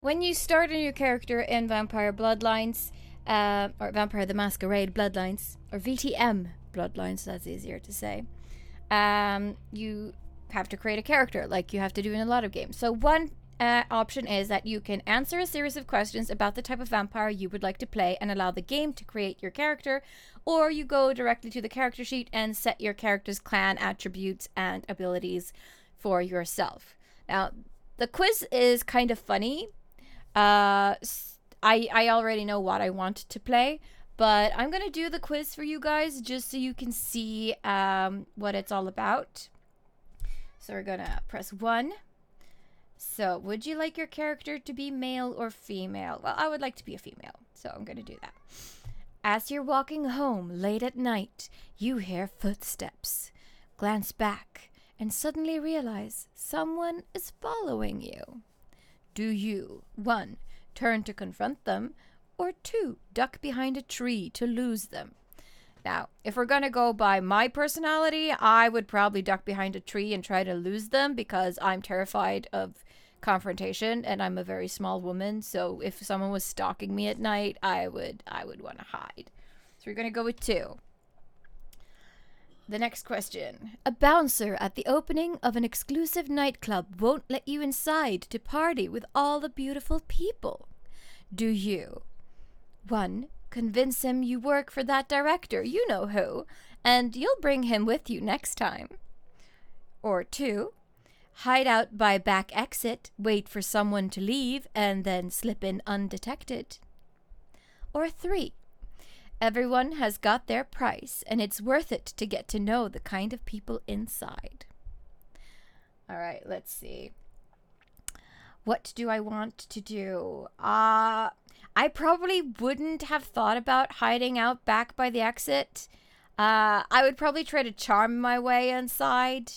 when you start a new character in Vampire Bloodlines, or Vampire the Masquerade Bloodlines, or VTM Bloodlines, that's easier to say, you have to create a character like you have to do in a lot of games. So one option is that you can answer a series of questions about the type of vampire you would like to play and allow the game to create your character, or you go directly to the character sheet and set your character's clan attributes and abilities for yourself. Now, the quiz is kind of funny. I already know what I want to play, but I'm going to do the quiz for you guys just so you can see what it's all about. So we're going to press 1. So, would you like your character to be male or female? Well, I would like to be a female, so I'm going to do that. As you're walking home late at night, you hear footsteps. Glance back and suddenly realize someone is following you. Do you, 1, turn to confront them, or 2, duck behind a tree to lose them? Now, if we're going to go by my personality, I would probably duck behind a tree and try to lose them because I'm terrified of confrontation and I'm a very small woman. So if someone was stalking me at night, I would want to hide. So we're going to go with 2. The next question. A bouncer at the opening of an exclusive nightclub won't let you inside to party with all the beautiful people. Do you, 1, convince him you work for that director, you know who, and you'll bring him with you next time? Or 2, hide out by back exit, wait for someone to leave, and then slip in undetected? Or 3, everyone has got their price, and it's worth it to get to know the kind of people inside? All right, let's see. What do I want to do? I probably wouldn't have thought about hiding out back by the exit. I would probably try to charm my way inside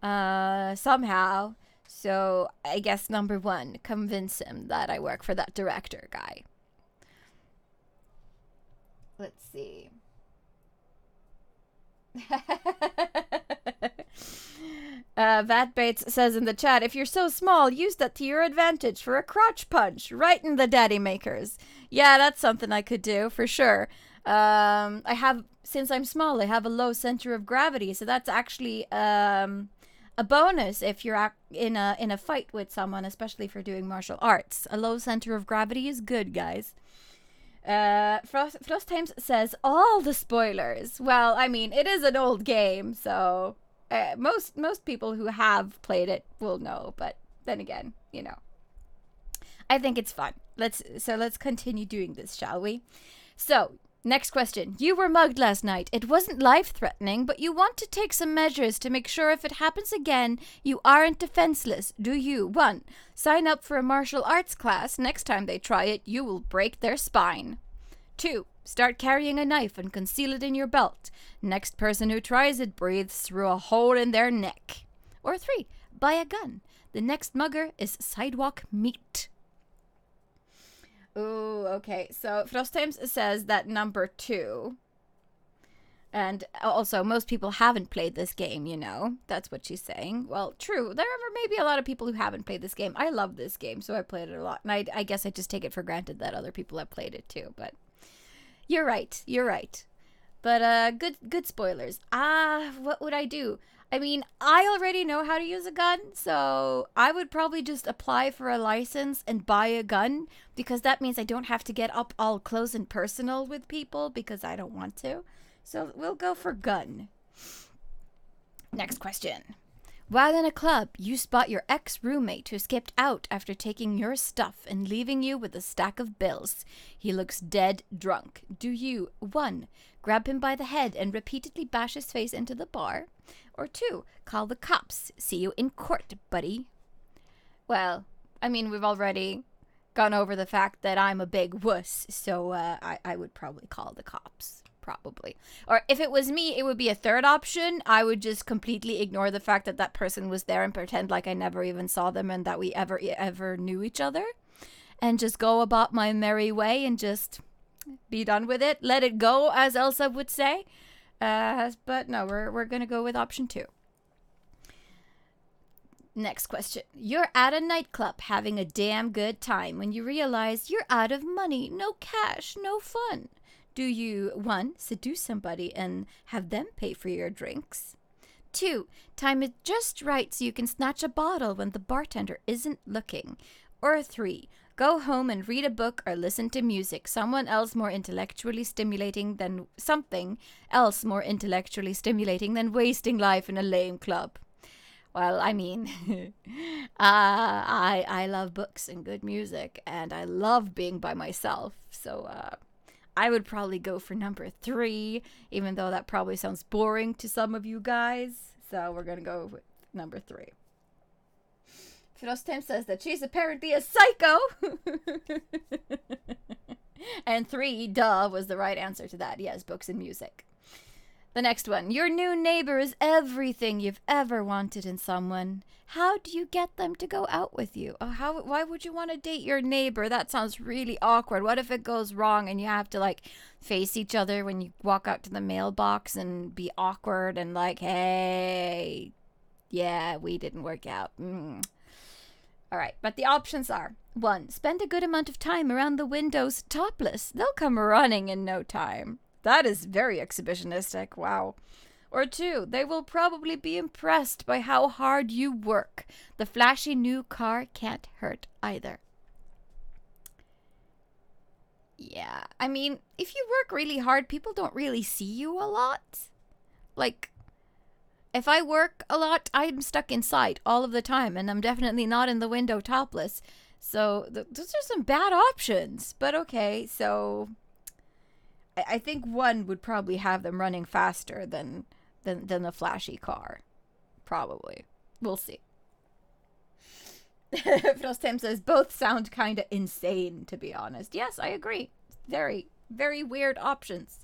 somehow. So I guess number 1, convince him that I work for that director guy. Let's see. Vatbates says in the chat, if you're so small, use that to your advantage for a crotch punch right in the daddy makers. Yeah, that's something I could do for sure. Since I'm small, I have a low center of gravity, so that's actually a bonus if you're in a fight with someone, especially if you're doing martial arts. A low center of gravity is good, guys. Frost Times says all the spoilers. Well, I mean, it is an old game, so most people who have played it will know, but then again, you know, I think it's fun. Let's continue doing this, shall we? So, next question. You were mugged last night. It wasn't life-threatening, but you want to take some measures to make sure if it happens again, you aren't defenseless. Do you? 1, sign up for a martial arts class. Next time they try it, you will break their spine. 2, start carrying a knife and conceal it in your belt. Next person who tries it breathes through a hole in their neck. Or 3, buy a gun. The next mugger is sidewalk meat. Ooh, okay. So Frost Times says that number 2. And also, most people haven't played this game, you know. That's what she's saying. Well, true. There are maybe a lot of people who haven't played this game. I love this game, so I played it a lot. And I guess I just take it for granted that other people have played it too. But you're right. You're right. But good spoilers. What would I do? I mean, I already know how to use a gun, so I would probably just apply for a license and buy a gun, because that means I don't have to get up all close and personal with people, because I don't want to. So we'll go for gun. Next question. While in a club, you spot your ex-roommate who skipped out after taking your stuff and leaving you with a stack of bills. He looks dead drunk. Do you, 1, grab him by the head and repeatedly bash his face into the bar? Or 2, call the cops. See you in court, buddy. Well, I mean, we've already gone over the fact that I'm a big wuss, so I would probably call the cops. Probably. Or if it was me, it would be a 3rd option. I would just completely ignore the fact that that person was there and pretend like I never even saw them and that we ever knew each other. And just go about my merry way and just be done with it. Let it go, as Elsa would say. But no, we're going to go with option 2. Next question. You're at a nightclub having a damn good time when you realize you're out of money, no cash, no fun. Do you, 1, seduce somebody and have them pay for your drinks? 2, time it just right so you can snatch a bottle when the bartender isn't looking? Or 3, go home and read a book or listen to music, something else more intellectually stimulating than wasting life in a lame club? Well, I mean, I love books and good music, and I love being by myself, so I would probably go for number 3, even though that probably sounds boring to some of you guys. So we're going to go with number 3. Philostem says that she's apparently a psycho. And 3, duh, was the right answer to that. Yes, books and music. The next one. Your new neighbor is everything you've ever wanted in someone. How do you get them to go out with you? Why would you want to date your neighbor? That sounds really awkward. What if it goes wrong and you have to, like, face each other when you walk out to the mailbox and be awkward and like, hey, yeah, we didn't work out. All right, but the options are: 1, spend a good amount of time around the windows topless. They'll come running in no time. That is very exhibitionistic. Wow. Or 2, they will probably be impressed by how hard you work. The flashy new car can't hurt either. Yeah, I mean, if you work really hard, people don't really see you a lot. Like, if I work a lot, I'm stuck inside all of the time, and I'm definitely not in the window topless. So those are some bad options. But okay, so I think 1 would probably have them running faster than a flashy car. Probably. We'll see. Frostheim says both sound kind of insane, to be honest. Yes, I agree. Very, very weird options.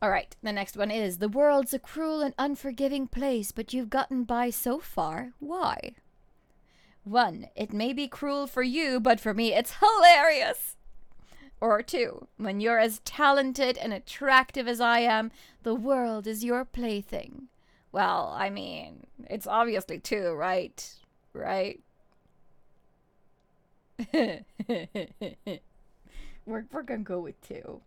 All right, the next one is: the world's a cruel and unforgiving place, but you've gotten by so far. Why? 1, it may be cruel for you, but for me it's hilarious. Or 2, when you're as talented and attractive as I am, the world is your plaything. Well, I mean, it's obviously 2, right? Right? We're gonna go with 2.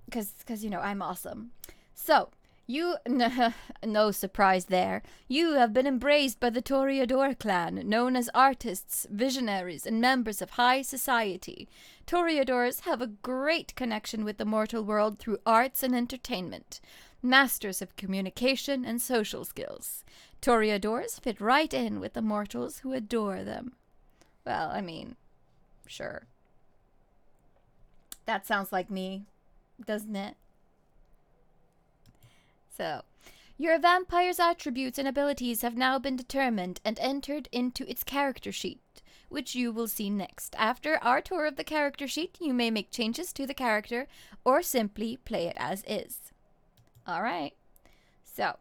Because, you know, I'm awesome. So, no surprise there. You have been embraced by the Toreador clan, known as artists, visionaries, and members of high society. Toreadors have a great connection with the mortal world through arts and entertainment. Masters of communication and social skills. Toreadors fit right in with the mortals who adore them. Well, I mean, sure. That sounds like me, doesn't it? So, your vampire's attributes and abilities have now been determined and entered into its character sheet, which you will see next. After our tour of the character sheet, you may make changes to the character or simply play it as is. All right. So,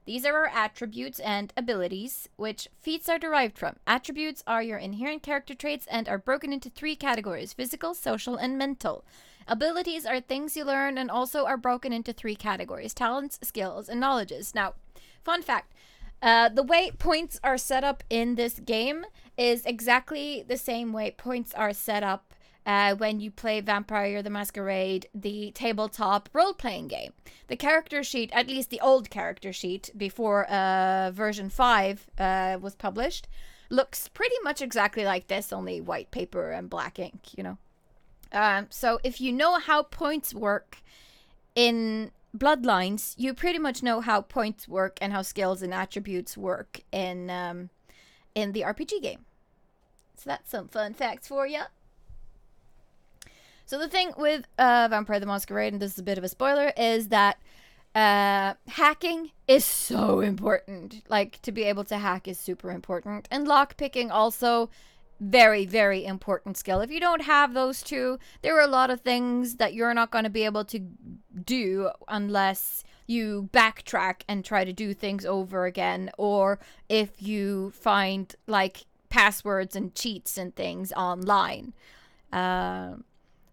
these are our attributes and abilities, which feats are derived from. Attributes are your inherent character traits and are broken into 3 categories: physical, social, and mental. Abilities are things you learn and also are broken into 3 categories: talents, skills, and knowledges. Now, fun fact, the way points are set up in this game is exactly the same way points are set up when you play Vampire the Masquerade, the tabletop role-playing game. The character sheet, at least the old character sheet before version 5 was published, looks pretty much exactly like this, only white paper and black ink, you know. So if you know how points work in Bloodlines, you pretty much know how points work and how skills and attributes work in the RPG game. So that's some fun facts for you. So the thing with Vampire the Masquerade, and this is a bit of a spoiler, is that hacking is so important. Like, to be able to hack is super important. And lockpicking also very, very important skill. If you don't have those 2, there are a lot of things that you're not going to be able to do unless you backtrack and try to do things over again, or if you find, like, passwords and cheats and things online.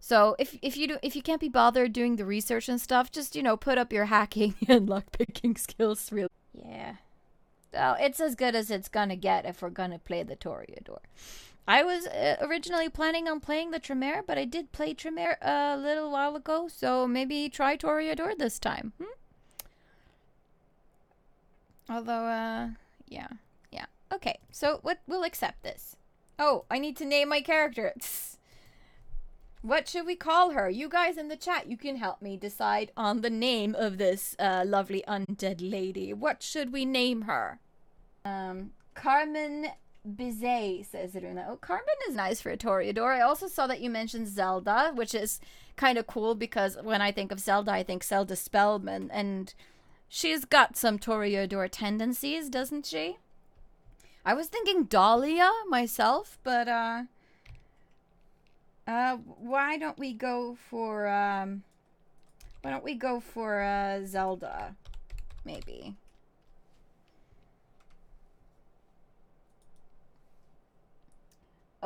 So if you can't be bothered doing the research and stuff, just put up your hacking and lockpicking skills. Real. Yeah. Well, it's as good as it's gonna get if we're gonna play the Toreador. I was originally planning on playing the Tremere, but I did play Tremere a little while ago, so maybe try Toreador this time. Although, yeah. Okay, so we'll accept this. Oh, I need to name my character. What should we call her? You guys in the chat, you can help me decide on the name of this lovely undead lady. What should we name her? Carmen Bizet, says Runa. Oh, Carmen is nice for a Toreador. I also saw that you mentioned Zelda, which is kind of cool because when I think of Zelda, I think Zelda Spellman, and she's got some Toreador tendencies, doesn't she? I was thinking Dahlia myself, but why don't we go for Zelda, maybe?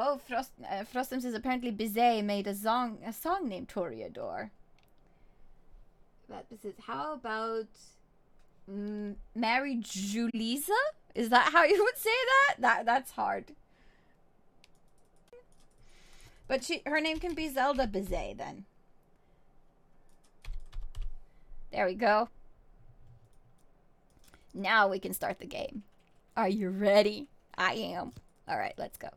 Oh, Frostum says apparently Bizet made a song named Toreador. That is, how about Mary Julisa? Is that how you would say that? That's hard. But her name can be Zelda Bizet then. There we go. Now we can start the game. Are you ready? I am. All right, let's go.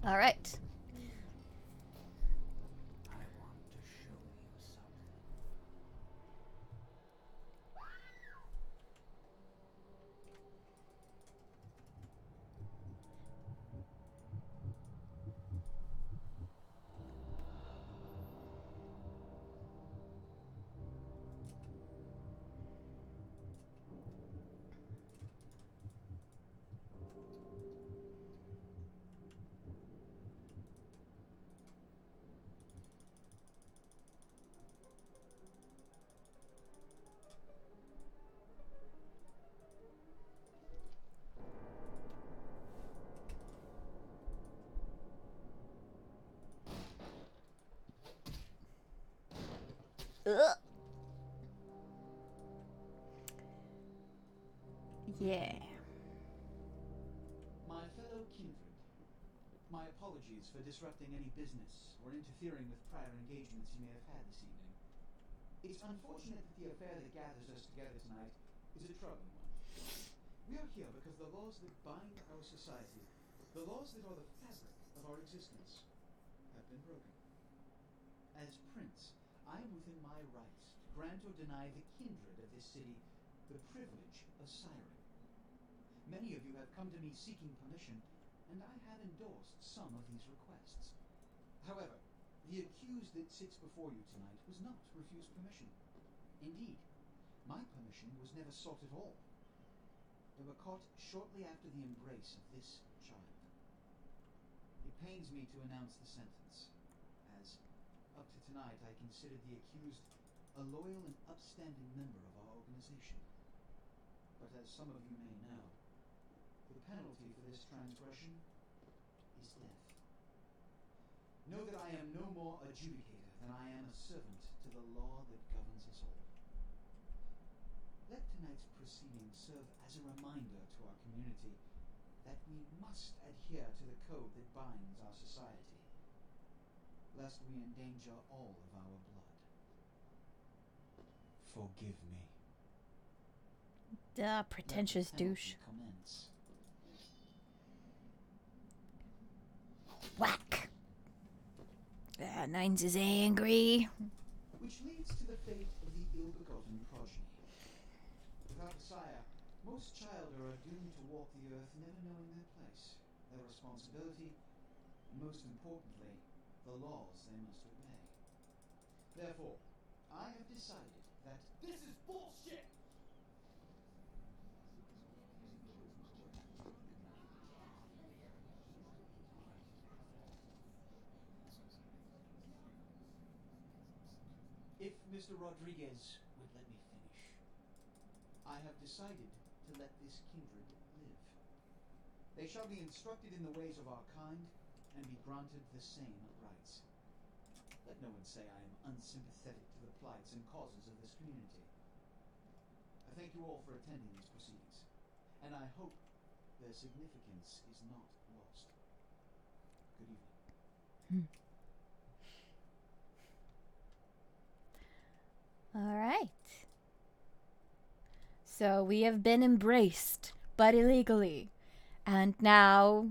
All right. Ugh. Yeah. My fellow kindred, my apologies for disrupting any business or interfering with prior engagements you may have had this evening. It's unfortunate that the affair that gathers us together tonight is a troubling one. We are here because the laws that bind our society, the laws that are the fabric of our existence, have been broken. As Prince, I am within my rights to grant or deny the kindred of this city the privilege of siring. Many of you have come to me seeking permission, and I have endorsed some of these requests. However, the accused that sits before you tonight was not refused permission. Indeed, my permission was never sought at all. They were caught shortly after the embrace of this child. It pains me to announce the sentence, as up to tonight I considered the accused a loyal and upstanding member of our organization. But as some of you may know, the penalty for this transgression is death. Know that I am no more adjudicator than I am a servant to the law that governs us all. Let tonight's proceedings serve as a reminder to our community that we must adhere to the code that binds our society, lest we endanger all of our blood. Forgive me. Duh, pretentious douche. Commence. Whack. Nines is angry. Which leads to the fate of the ill-begotten progeny. Without a sire, most children are doomed to walk the earth never knowing their place, their responsibility, and most importantly, the laws they must obey. Therefore, I have decided that this is bullshit! If Mr. Rodriguez would let me finish. I have decided to let this kindred live. They shall be instructed in the ways of our kind and be granted the same rights. Let no one say I am unsympathetic to the plights and causes of this community. I thank you all for attending these proceedings, and I hope their significance is not lost. Good evening. All right. So we have been embraced, but illegally. And now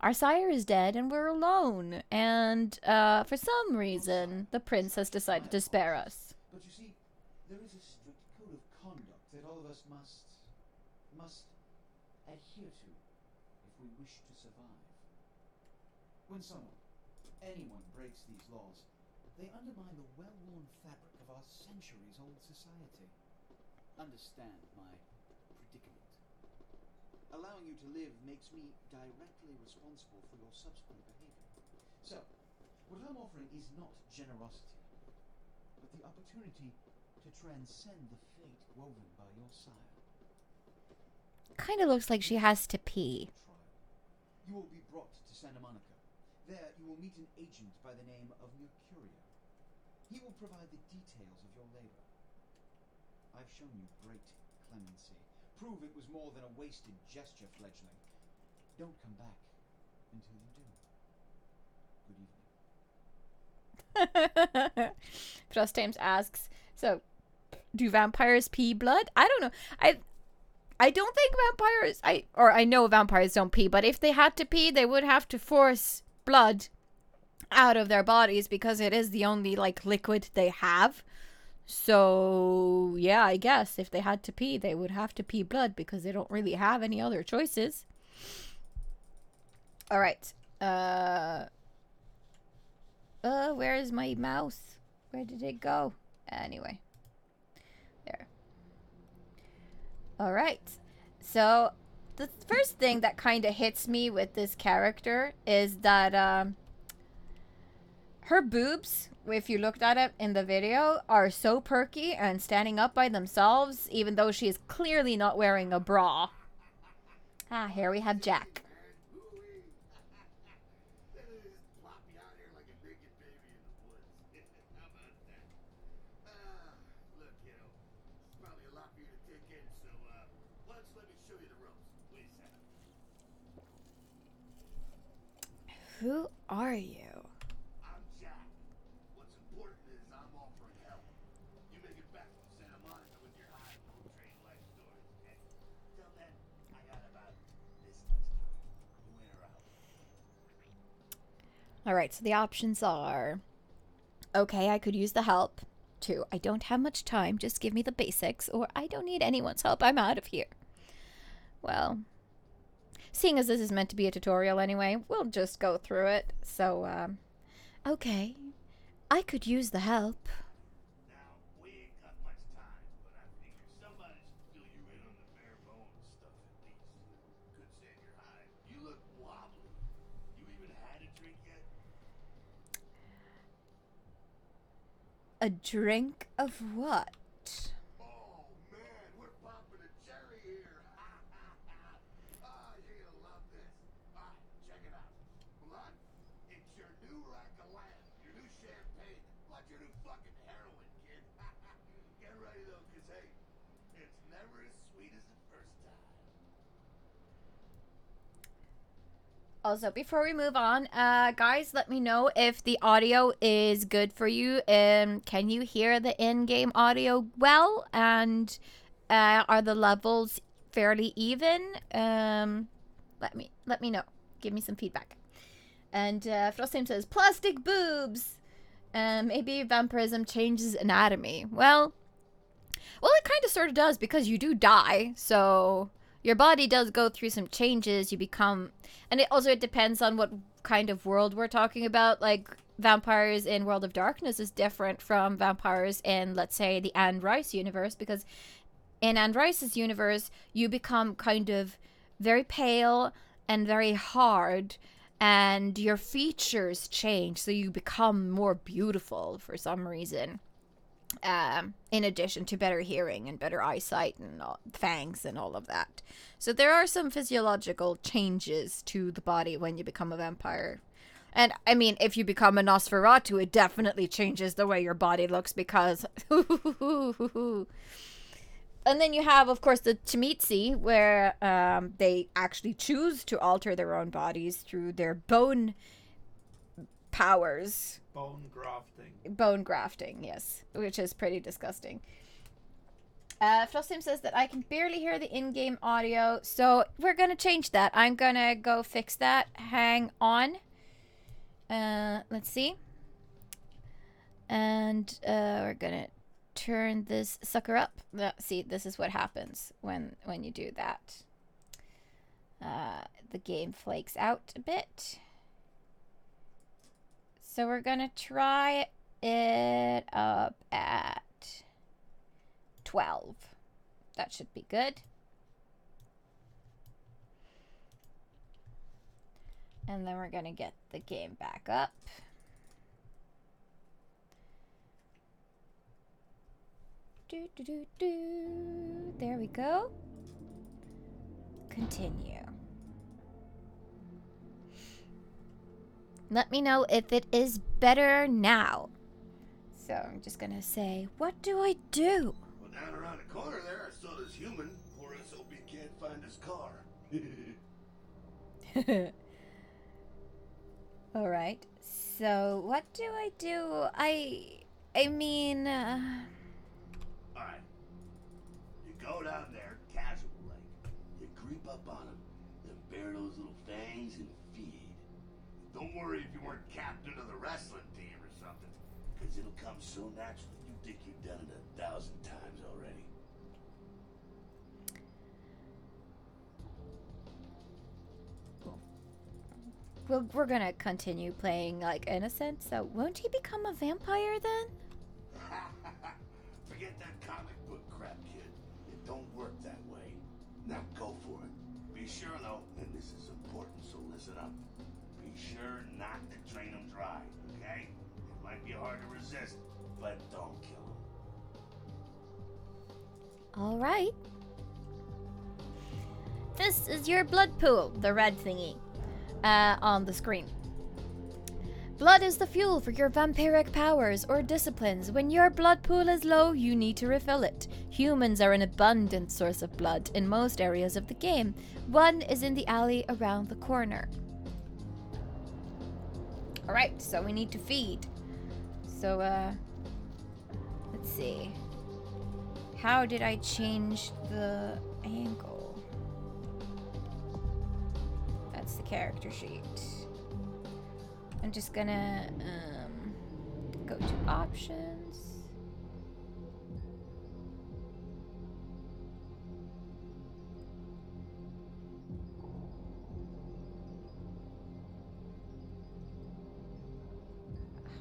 our sire is dead and we're alone. And for some reason, the prince has decided to spare us. But you see, there is a strict code of conduct that all of us must adhere to if we wish to survive. When anyone breaks these laws, they undermine the well-worn fabric of our centuries-old society. Understand my predicament. Allowing you to live makes me directly responsible for your subsequent behavior. So, what I'm offering is not generosity, but the opportunity to transcend the fate woven by your sire. Kind of looks like she has to pee. You will be brought to Santa Monica. There you will meet an agent by the name of Mercurio. He will provide the details of your labor. I've shown you great clemency. Prove it was more than a wasted gesture, fledgling. Don't come back until you do. Good evening. Frostames asks, so do vampires pee blood? I don't know. I don't think vampires, I know vampires don't pee, but if they had to pee, they would have to force blood out of their bodies because it is the only liquid they have. So yeah, I guess if they had to pee, they would have to pee blood because they don't really have any other choices. All right. Where is my mouse? Where did it go? Anyway. There. All right. So the first thing that kind of hits me with this character is that her boobs, if you looked at it in the video, are so perky and standing up by themselves, even though she is clearly not wearing a bra. Ah, here we have Jack. Who are you? I'm Jack. What's important is I'm offering help. You make it back from Santa Monica with your high and low train life stories, okay? Till then, I got about this much time. You in or out? Alright, so the options are... Okay, I could use the help. 2, I don't have much time, just give me the basics. Or I don't need anyone's help, I'm out of here. Well... Seeing as this is meant to be a tutorial anyway, we'll just go through it. So, okay. I could use the help. Now, we ain't got much time, but I figure somebody should fill you in on the bare bones stuff at least. Could save your hide. You look wobbly. You even had a drink yet? A drink of what? Oh, man, we're popping a cherry here. You're gonna love this. All right, check it out. Blood, it's your new rack of lamb, your new champagne, like your new fucking heroin, kid. Get ready though, 'cause hey, it's never as sweet as the first time. Also, before we move on, guys, let me know if the audio is good for you. Can you hear the in-game audio well? And are the levels fairly even? Let me know. Give me some feedback. And Frostheim says, plastic boobs! Maybe vampirism changes anatomy. Well, it kind of sort of does because you do die. So your body does go through some changes. You become... And it depends on what kind of world we're talking about. Like, vampires in World of Darkness is different from vampires in, let's say, the Anne Rice universe. Because in Anne Rice's universe, you become kind of very pale and very hard. And your features change. So you become more beautiful for some reason. In addition to better hearing and better eyesight and fangs and all of that. So there are some physiological changes to the body when you become a vampire. And, I mean, if you become a Nosferatu, it definitely changes the way your body looks because... And then you have, of course, the Tzimisce, where they actually choose to alter their own bodies through their bone powers. Bone grafting. Bone grafting, yes. Which is pretty disgusting. Flossim says that I can barely hear the in-game audio, so we're going to change that. I'm going to go fix that. Hang on. Let's see. And we're gonna turn this sucker up. See, this is what happens when you do that. The game flakes out a bit. So we're gonna try it up at 12. That should be good. And then we're going to get the game back up. There we go. Continue. Let me know if it is better now. So I'm just going to say, what do I do? Well, down around the corner there, I saw this human. Poor SOB can't find his car. All right. So what do I do? I mean... All right. You go down there, casual like. You creep up on him, then bare those little fangs and feed. Don't worry if you weren't captain of the wrestling team or something, because it'll come so naturally you think you've done it 1,000 times already. Well, we're gonna continue playing like innocent, so won't he become a vampire then? Forget that comic book crap, kid. It don't work that way. Now go for it. Be sure though, and this is important, so listen up. Be sure not to drain them dry, okay? It might be hard to resist, but don't kill them. All right. This is your blood pool, the red thingy. On the screen. Blood is the fuel for your vampiric powers or disciplines. When your blood pool is low, you need to refill it. Humans are an abundant source of blood in most areas of the game. One is in the alley around the corner. Alright, so we need to feed. So, let's see. How did I change the angle? The character sheet. I'm just gonna go to options.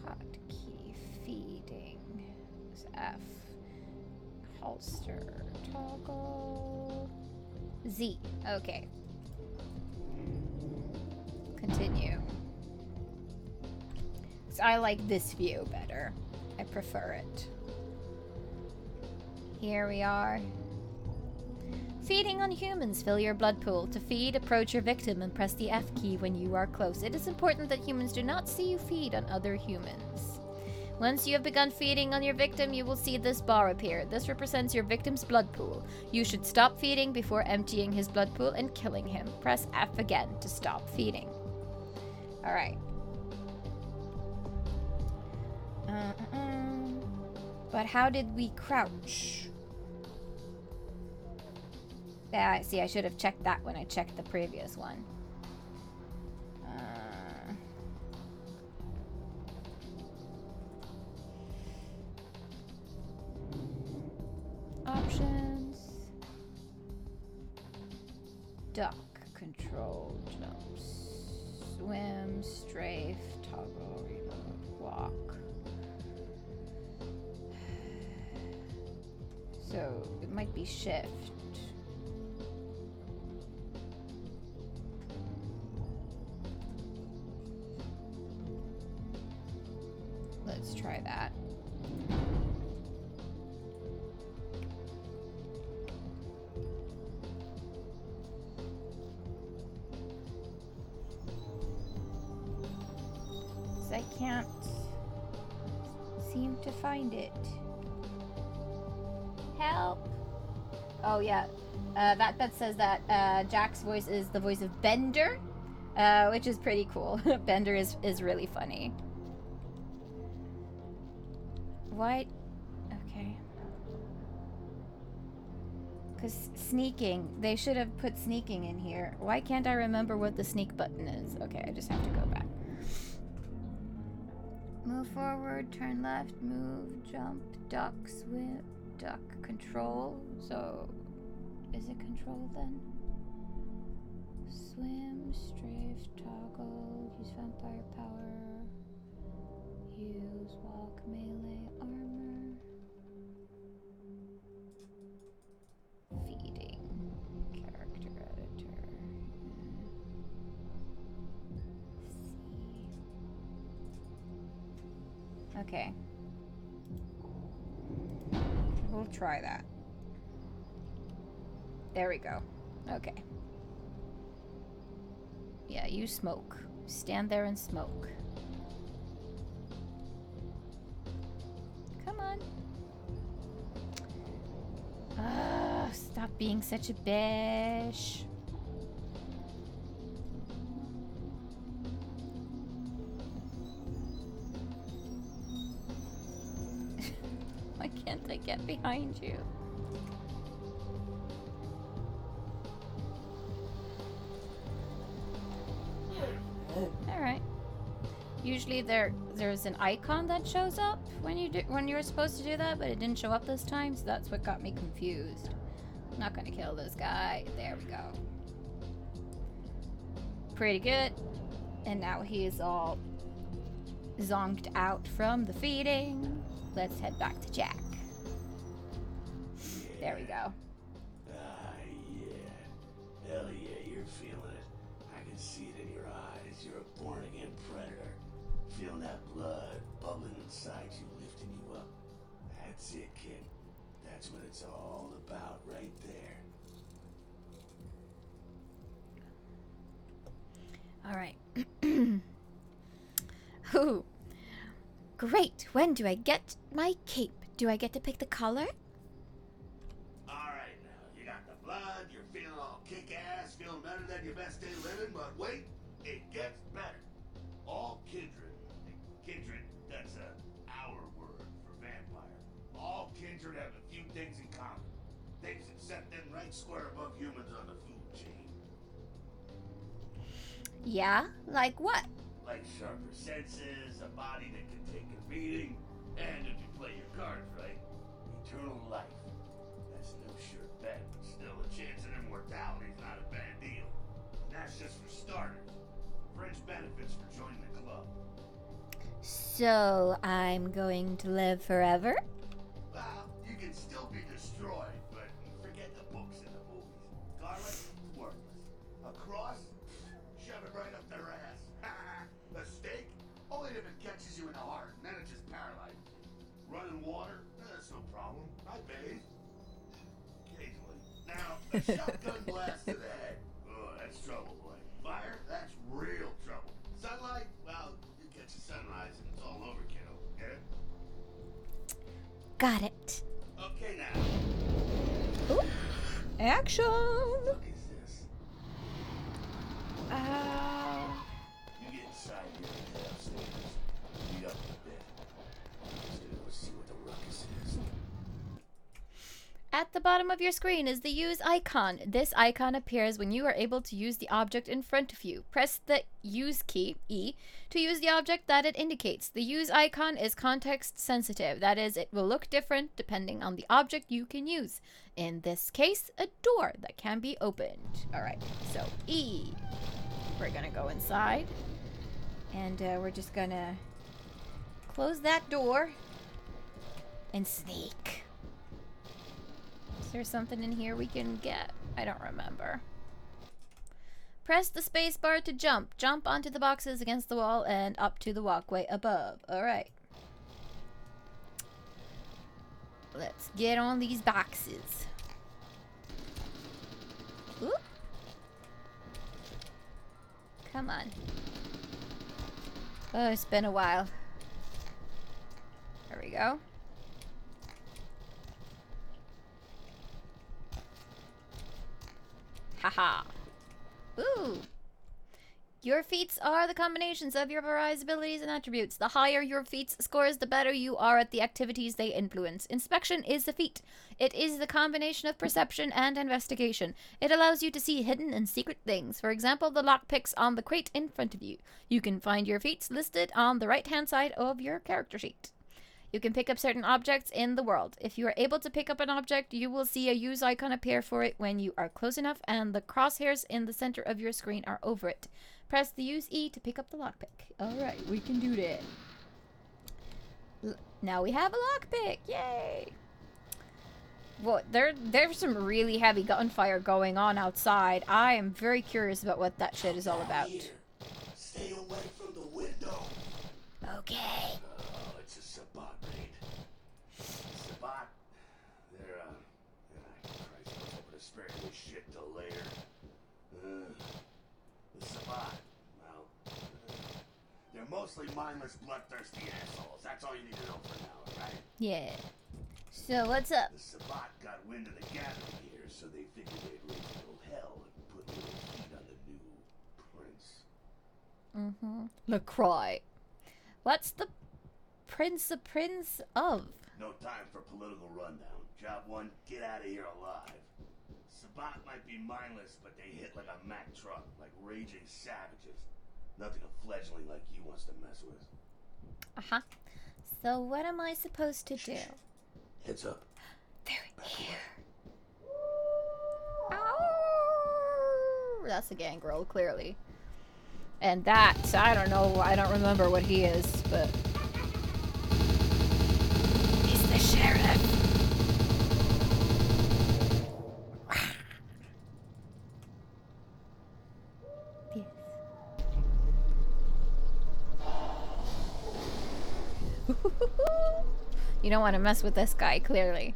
Hotkey feeding is F. Holster toggle Z. Okay. Continue. So I like this view better. I prefer it. Here we are. Feeding on humans. Fill your blood pool. To feed, approach your victim and press the F key when you are close. It is important that humans do not see you feed on other humans. Once you have begun feeding on your victim, you will see this bar appear. This represents your victim's blood pool. You should stop feeding before emptying his blood pool and killing him. Press F again to stop feeding. Alright. But how did we crouch? Yeah, see, I should have checked that when I checked the previous one. Options. Duck. Control. Jumps. Swim. Strafe. Toggle. Reload. Walk. So it might be shift. Let's try that. cannot seem to find it. Help! Oh yeah, that says that Jack's voice is the voice of Bender, which is pretty cool. Bender is really funny. What? Okay. Because sneaking. They should have put sneaking in here. Why can't I remember what the sneak button is? Okay, I just have to go back. Move forward, turn left, move, jump, duck, swim, duck, control. So, is it control then? Swim, strafe, toggle, use vampire power, use walk, melee, armor, feeding, character editor, see. Okay. We'll try that. There we go. Okay. Yeah, you smoke. Stand there and smoke. Come on. Stop being such a bitch. Why can't I get behind you? Alright. Usually there's an icon that shows up when you're supposed to do that, but it didn't show up this time, so that's what got me confused. I'm not gonna kill this guy. There we go. Pretty good. And now he is all zonked out from the feeding. Let's head back to Jack. There we go. Yeah. Hell yeah, you're feeling it. I can see it in your eyes. You're a born-again predator. Feeling that blood bubbling inside you, lifting you up. That's it, kid. That's what it's all about right there. All right. Ooh. Great. When do I get my cape? Do I get to pick the color? Alright now, you got the blood, you're feeling all kick-ass, feeling better than your best day living, but wait, it gets better. All kindred. Kindred, that's our word for vampire. All kindred have a few things in common. Things that set them right square above humans on the food chain. Yeah? Like what? Like sharper senses, a body that can take a beating, and if you play your cards right, eternal life. That's no sure bet, but still a chance at immortality is not a bad deal. And that's just for starters. Fringe benefits for joining the club. So I'm going to live forever? Well, you can still be destroyed, but forget the books and the movies. Garlic, worthless. A cross, shove it right up their ass. A stake, only if it catches you in the heart, and then it just paralyzes you. Running water, that's no problem. I bathe. Occasionally. Now, a shotgun blast to the head. Oh, that's trouble, boy. Fire, that's real trouble. Sunlight, well, you catch a sunrise and it's all over, kiddo. Get it? Got it. Okay, now. Ooh. Action! What is this? You get inside here and head upstairs. Meet up a bit. Just gonna go see what the ruckus is. At the bottom of your screen is the use icon. This icon appears when you are able to use the object in front of you. Press the use key, E, to use the object that it indicates. The use icon is context sensitive. That is, it will look different depending on the object you can use. In this case, a door that can be opened. Alright, so E. We're gonna go inside. And we're just gonna close that door and sneak. Is there something in here we can get? I don't remember. Press the space bar to jump. Jump onto the boxes against the wall and up to the walkway above. Alright. Let's get on these boxes. Oop. Come on. Oh, it's been a while. There we go. Haha. Ooh. Your feats are the combinations of your various abilities and attributes. The higher your feats scores, the better you are at the activities they influence. Inspection is the feat. It is the combination of perception and investigation. It allows you to see hidden and secret things. For example, the lockpicks on the crate in front of you. You can find your feats listed on the right-hand side of your character sheet. You can pick up certain objects in the world. If you are able to pick up an object, you will see a use icon appear for it when you are close enough and the crosshairs in the center of your screen are over it. Press the use E to pick up the lockpick. Alright, we can do that. Now we have a lockpick! Yay! Well, there's some really heavy gunfire going on outside. I am very curious about what that shit is all about. Stay away from the window. Okay. Oh, it's a Sabat raid. Sabat, they're, Christ, I was hoping to spare this shit till later. The Sabat, well, they're mostly mindless, bloodthirsty assholes. That's all you need to know for now, right? Yeah. So, what's up? The Sabat got wind of the gathering here, so they figured they'd raise a little hell and put little feet on the new prince. LaCroix. What's the prince of? No time for political rundown. Job one, get out of here alive. Sabat might be mindless, but they hit like a Mack truck, like raging savages. Nothing a fledgling like you wants to mess with. Uh-huh. So what am I supposed to do? Heads up. They're here. Ow! That's a gangrel, clearly. And that, I don't know, I don't remember what he is, but... He's the sheriff! Yes. You don't want to mess with this guy, clearly.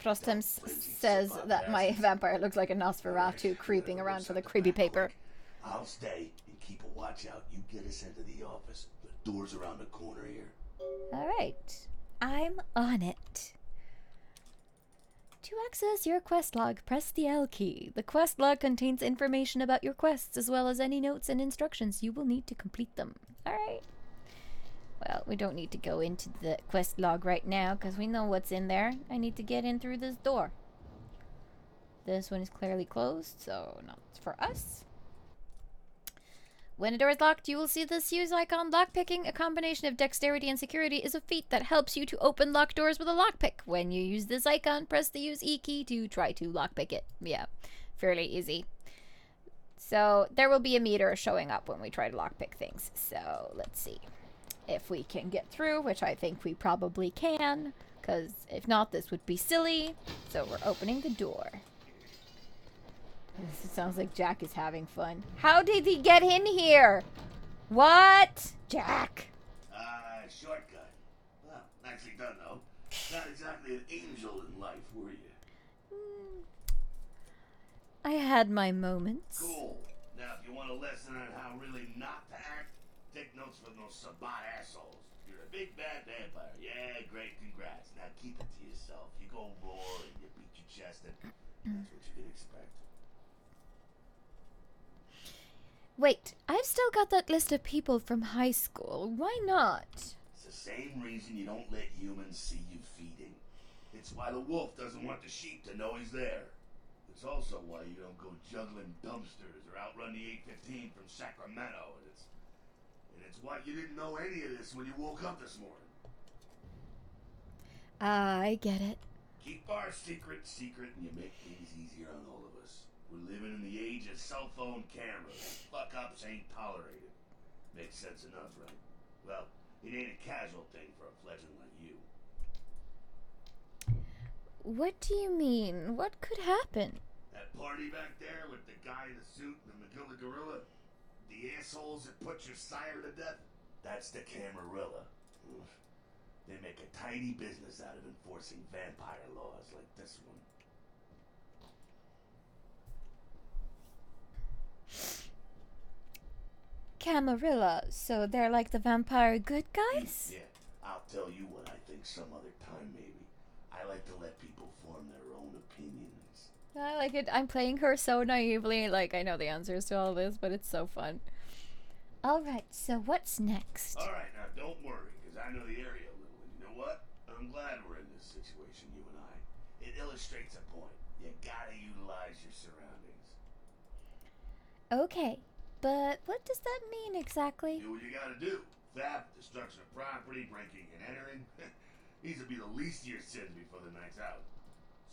Frostham says that my vampire looks like a Nosferatu creeping around for the creepy paper. I'll stay and keep a watch out. You get us into the office. The door's around the corner here. Alright. I'm on it. To access your quest log, press the L key. The quest log contains information about your quests as well as any notes and instructions you will need to complete them. Alright. Well, we don't need to go into the quest log right now because we know what's in there. I need to get in through this door. This one is clearly closed, so not for us. When a door is locked, you will see this use icon. Lockpicking, a combination of dexterity and security, is a feat that helps you to open locked doors with a lockpick. When you use this icon, press the use E key to try to lockpick it. Yeah, fairly easy. So there will be a meter showing up when we try to lockpick things. So let's see if we can get through, which I think we probably can, because if not, this would be silly. So we're opening the door. This sounds like Jack is having fun. How did he get in here? What? Jack. Shortcut. Well, nicely done, though. Not exactly an angel in life, were you? I had my moments. Cool. Now, if you want a lesson on how really not to act, take notes from those Sabat assholes. You're a big bad vampire. Yeah, great, congrats. Now keep it to yourself. You go roar and you beat your chest, and that's what you can expect. Wait, I've still got that list of people from high school. Why not? It's the same reason you don't let humans see you feeding. It's why the wolf doesn't want the sheep to know he's there. It's also why you don't go juggling dumpsters or outrun the 815 from Sacramento. And it's why you didn't know any of this when you woke up this morning. I get it. Keep our secret, and you make things easier on all of us. We're living in the age of cell phone cameras. Fuck-ups ain't tolerated. Makes sense enough, right? Well, it ain't a casual thing for a fledgling like you. What do you mean? What could happen? That party back there with the guy in the suit and the Magilla gorilla? The assholes that put your sire to death? That's the Camarilla. They make a tiny business out of enforcing vampire laws like this one. Camarilla, so they're like the vampire good guys? Yeah, I'll tell you what I think some other time, maybe. I like to let people form their own opinions. I like it. I'm playing her so naively, like I know the answers to all this, but it's so fun. Alright, so what's next? Alright, now don't worry, because I know the area a little, and you know what? I'm glad we're in this situation, you and I. It illustrates a point. You gotta utilize your surroundings. Okay, but what does that mean exactly? Do what you gotta do. Theft, destruction of property, breaking and entering. These will be the least of your sins before the night's out.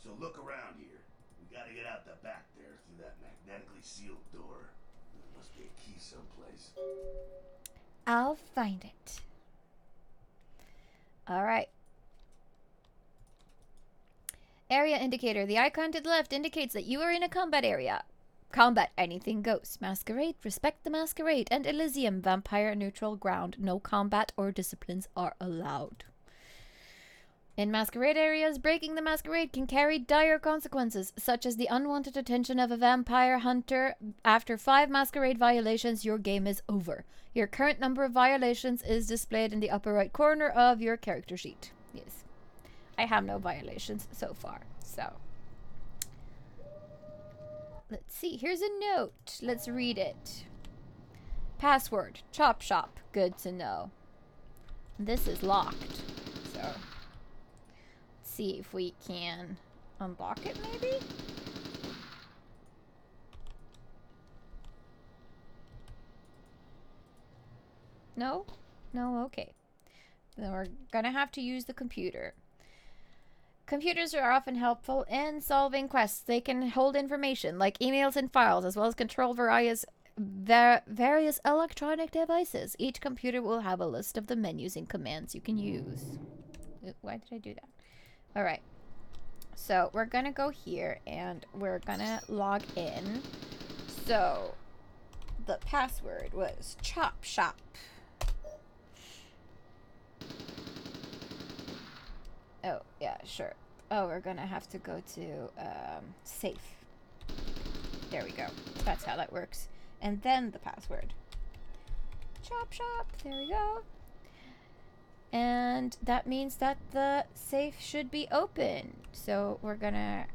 So look around here. We gotta get out the back there through that magnetically sealed door. There must be a key someplace. I'll find it. Alright. Area indicator. The icon to the left indicates that you are in a combat area. Combat, anything goes. Masquerade, respect the masquerade. And Elysium, vampire neutral ground. No combat or disciplines are allowed. In masquerade areas, breaking the masquerade can carry dire consequences, such as the unwanted attention of a vampire hunter. After 5 masquerade violations, your game is over. Your current number of violations is displayed in the upper right corner of your character sheet. Yes. I have no violations so far, so... Let's see. Here's a note. Let's read it. Password. Chop shop. Good to know. This is locked, so... Let's see if we can unlock it, maybe? No? No? Okay. Then we're gonna have to use the computer. Computers are often helpful in solving quests. They can hold information, like emails and files, as well as control various electronic devices. Each computer will have a list of the menus and commands you can use. Why did I do that? Alright. So, we're gonna go here, and we're gonna log in. So, the password was Chop Shop. Oh, yeah, sure. Oh, we're gonna have to go to, safe. There we go. That's how that works. And then the password. Chop shop. There we go. And that means that the safe should be open. So we're gonna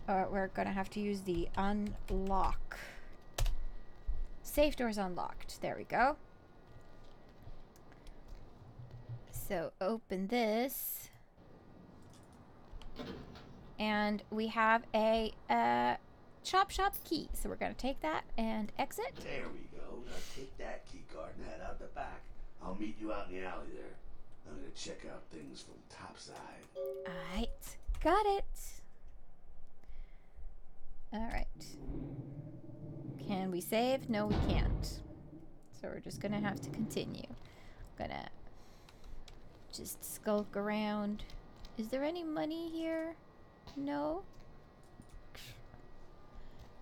have to use the unlock. Safe door's unlocked. There we go. So open this, and we have a chop shop key. So we're gonna take that and exit. There we go. Now take that key card and head out the back. I'll meet you out in the alley there. I'm gonna check out things from topside. Alright, got it. Alright. Can we save? No, we can't. So we're just gonna have to continue. Gonna just skulk around. Is there any money here? No?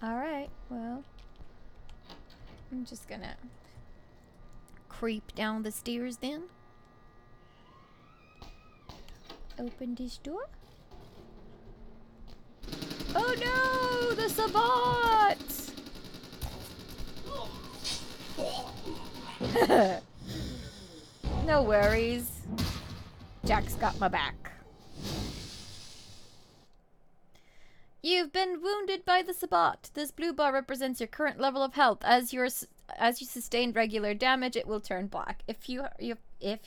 Alright, well. I'm just gonna creep down the stairs then. Open this door. Oh no! The Sabbat! No worries. Jack's got my back. You've been wounded by the Sabbat. This blue bar represents your current level of health. As you sustain regular damage, it will turn black. If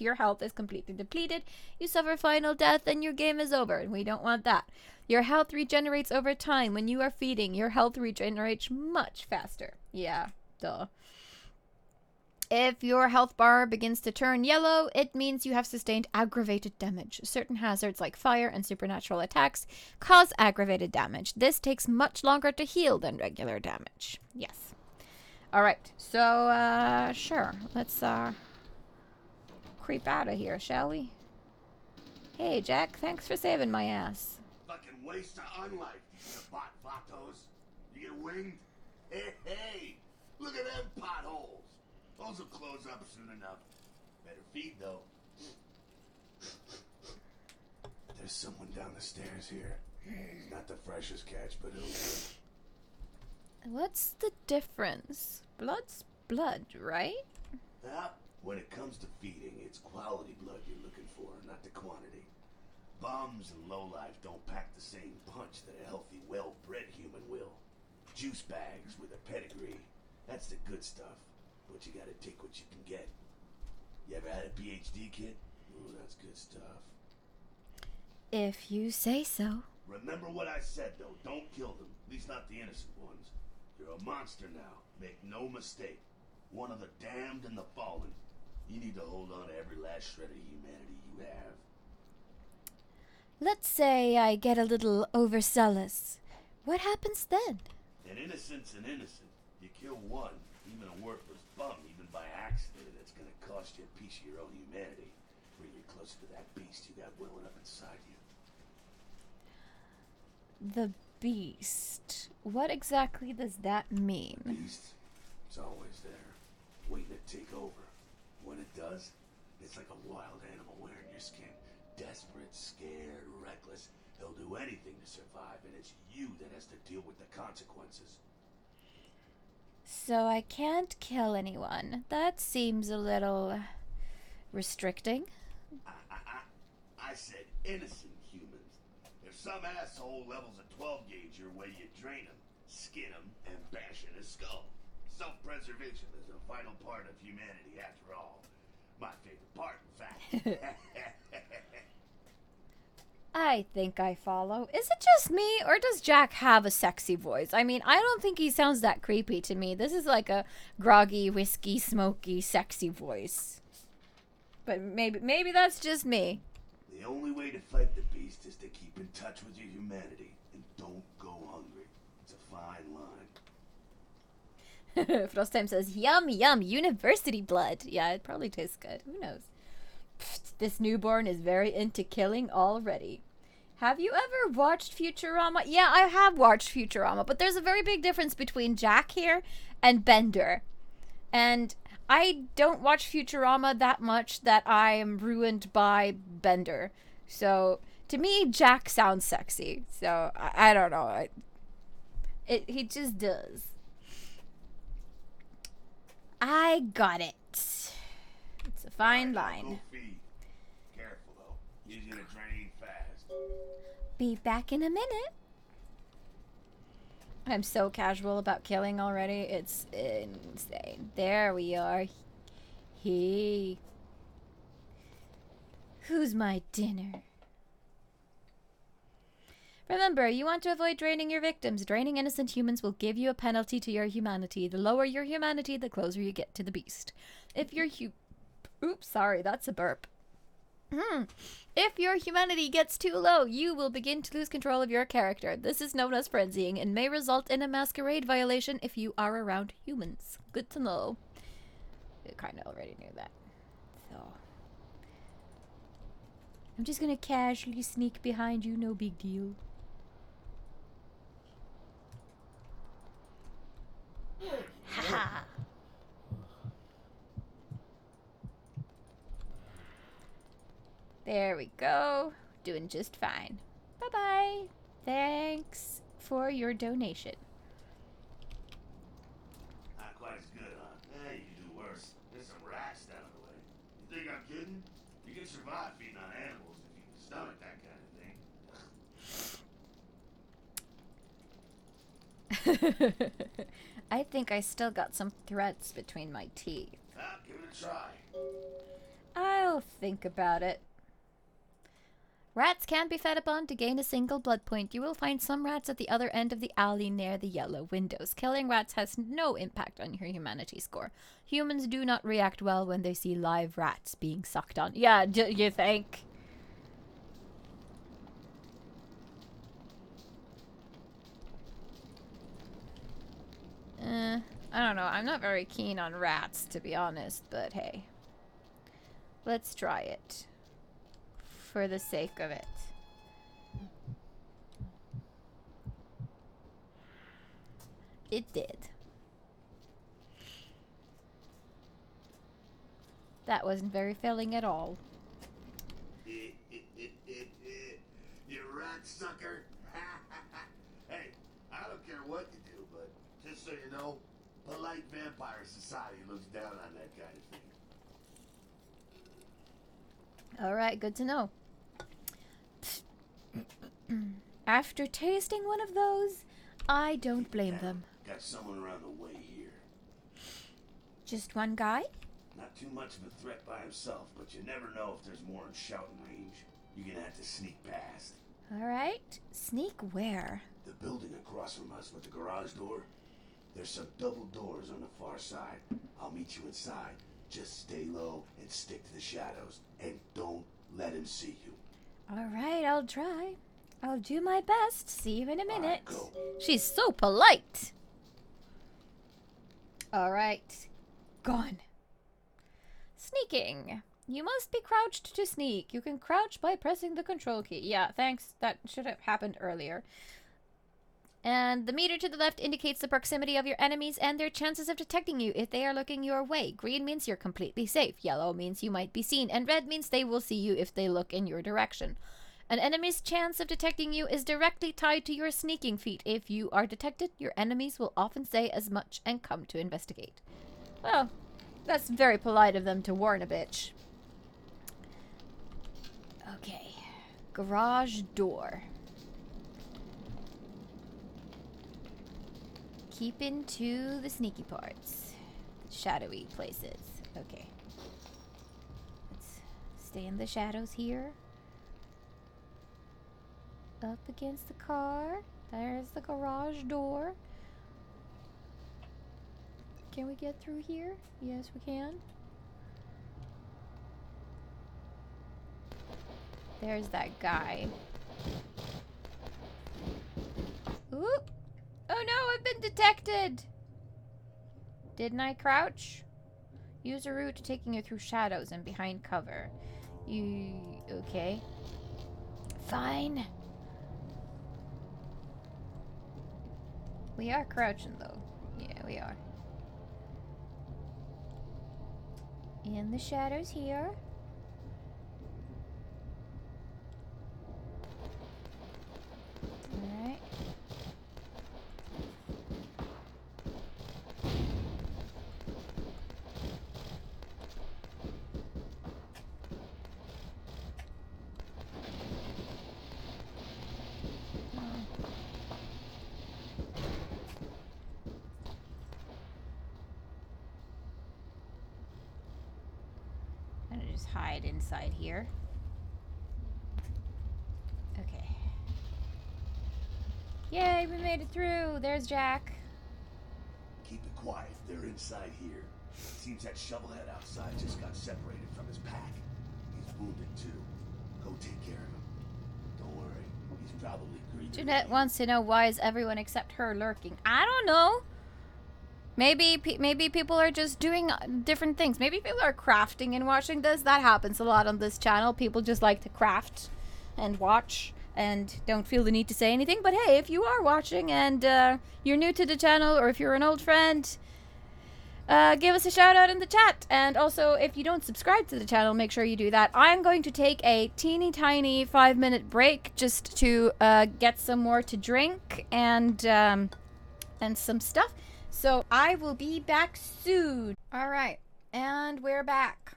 your health is completely depleted, you suffer final death and your game is over. And we don't want that. Your health regenerates over time. When you are feeding, your health regenerates much faster. Yeah, duh. If your health bar begins to turn yellow, it means you have sustained aggravated damage. Certain hazards like fire and supernatural attacks cause aggravated damage. This takes much longer to heal than regular damage. Yes. Alright, so, sure. Let's, creep out of here, shall we? Hey, Jack, thanks for saving my ass. Fucking waste of unlife, you Sabbat vatos. You get winged? Hey, look at them potholes. Those will close up soon enough. Better feed, though. There's someone down the stairs here. He's not the freshest catch, but he'll... What's the difference? Blood's blood, right? When it comes to feeding, it's quality blood you're looking for, not the quantity. Bums and lowlife don't pack the same punch that a healthy, well-bred human will. Juice bags with a pedigree, that's the good stuff. But you gotta take what you can get. You ever had a PhD, kid? Ooh, that's good stuff. If you say so. Remember what I said, though. Don't kill them. At least not the innocent ones. You're a monster now. Make no mistake. One of the damned and the fallen. You need to hold on to every last shred of humanity you have. Let's say I get a little overzealous. What happens then? An innocent's an innocent. You kill one, even a worthless bum, even by accident, it's gonna cost you a piece of your own humanity. Bring you closer to that beast you got welling up inside you. The beast. What exactly does that mean? Beast? It's always there, waiting to take over. When it does, it's like a wild animal wearing your skin. Desperate, scared, reckless. He'll do anything to survive, and it's you that has to deal with the consequences. So I can't kill anyone. That seems a little restricting. I said innocent humans. If some asshole levels a 12 gauge your way, you drain him, skin him, and bash in his skull. Self-preservation is a vital part of humanity after all. My favorite part, in fact. I think I follow. Is it just me, or does Jack have a sexy voice? I mean, I don't think he sounds that creepy to me. This is like a groggy, whiskey, smoky, sexy voice. But maybe that's just me. The only way to fight the beast is to keep in touch with your humanity and don't go hungry. It's a fine line. Frostheim says, yum, yum, university blood. Yeah, it probably tastes good. Who knows? Pfft, this newborn is very into killing already. Have you ever watched Futurama? Yeah, I have watched Futurama, but there's a very big difference between Jack here and Bender. And I don't watch Futurama that much that I am ruined by Bender. So, to me, Jack sounds sexy. So, I don't know. He just does. I got it. It's a fine line. Go feed. Careful though. He's gonna drain fast. Be back in a minute. I'm so casual about killing already. It's insane. There we are. Hey. Who's my dinner? Remember, you want to avoid draining your victims. Draining innocent humans will give you a penalty to your humanity. The lower your humanity, the closer you get to the beast. If your Oops, sorry, that's a burp. If your humanity gets too low, you will begin to lose control of your character. This is known as frenzying and may result in a masquerade violation if you are around humans. Good to know. I kind of already knew that. So, I'm just gonna casually sneak behind you, no big deal. Ha! There we go. Doing just fine. Bye-bye. Thanks for your donation. Not quite as good, huh? Yeah, you can do worse. There's some rats down the way. You think I'm kidding? You can survive feeding on animals if you can stomach that kind of thing. I think I still got some threads between my teeth. Give it a try. I'll think about it. Rats can be fed upon to gain a single blood point. You will find some rats at the other end of the alley near the yellow windows. Killing rats has no impact on your humanity score. Humans do not react well when they see live rats being sucked on. Yeah, you think? I don't know. I'm not very keen on rats, to be honest, but hey. Let's try it. For the sake of it. It did. That wasn't very filling at all. You rat sucker. Hey, I don't care what you do, but just so you know, Polite vampire society looks down on that kind of thing. Alright, good to know. After tasting one of those, I don't blame them. Got someone around the way here. Just one guy? Not too much of a threat by himself, but you never know if there's more in shouting range. You're gonna have to sneak past. Alright. Sneak where? The building across from us with the garage door. There's some double doors on the far side. I'll meet you inside. Just stay low and stick to the shadows. And don't let him see you. Alright, I'll try. I'll do my best. See you in a minute. All right, go. She's so polite. Alright. Gone. Sneaking. You must be crouched to sneak. You can crouch by pressing the control key. Yeah, thanks. That should have happened earlier. And the meter to the left indicates the proximity of your enemies and their chances of detecting you if they are looking your way. Green means you're completely safe. Yellow means you might be seen. And red means they will see you if they look in your direction. An enemy's chance of detecting you is directly tied to your sneaking feat. If you are detected, your enemies will often say as much and come to investigate. Well, that's very polite of them to warn a bitch. Okay. Garage door. Keep into the sneaky parts. Shadowy places. Okay. Let's stay in the shadows here. Up against the car. There's the garage door. Can we get through here? Yes, we can. There's that guy. Ooh! Oh no, I've been detected! Didn't I crouch? Use a route taking you through shadows and behind cover. Okay. Fine. We are crouching though. Yeah, we are. In the shadows here. Alright. I'm gonna just hide inside here. Okay. Yay, we made it through. There's Jack. Keep it quiet. They're inside here. Seems that shovelhead outside just got separated from his pack. He's wounded too. Go take care of him. Don't worry. He's probably green. Jeanette wants to know why is everyone except her lurking. I don't know. Maybe people are just doing different things. Maybe people are crafting and watching this. That happens a lot on this channel. People just like to craft and watch and don't feel the need to say anything. But hey, if you are watching and you're new to the channel, or if you're an old friend, give us a shout out in the chat. And also, if you don't subscribe to the channel, make sure you do that. I'm going to take a teeny tiny 5-minute break just to get some more to drink and some stuff. So I will be back soon. All right, and we're back.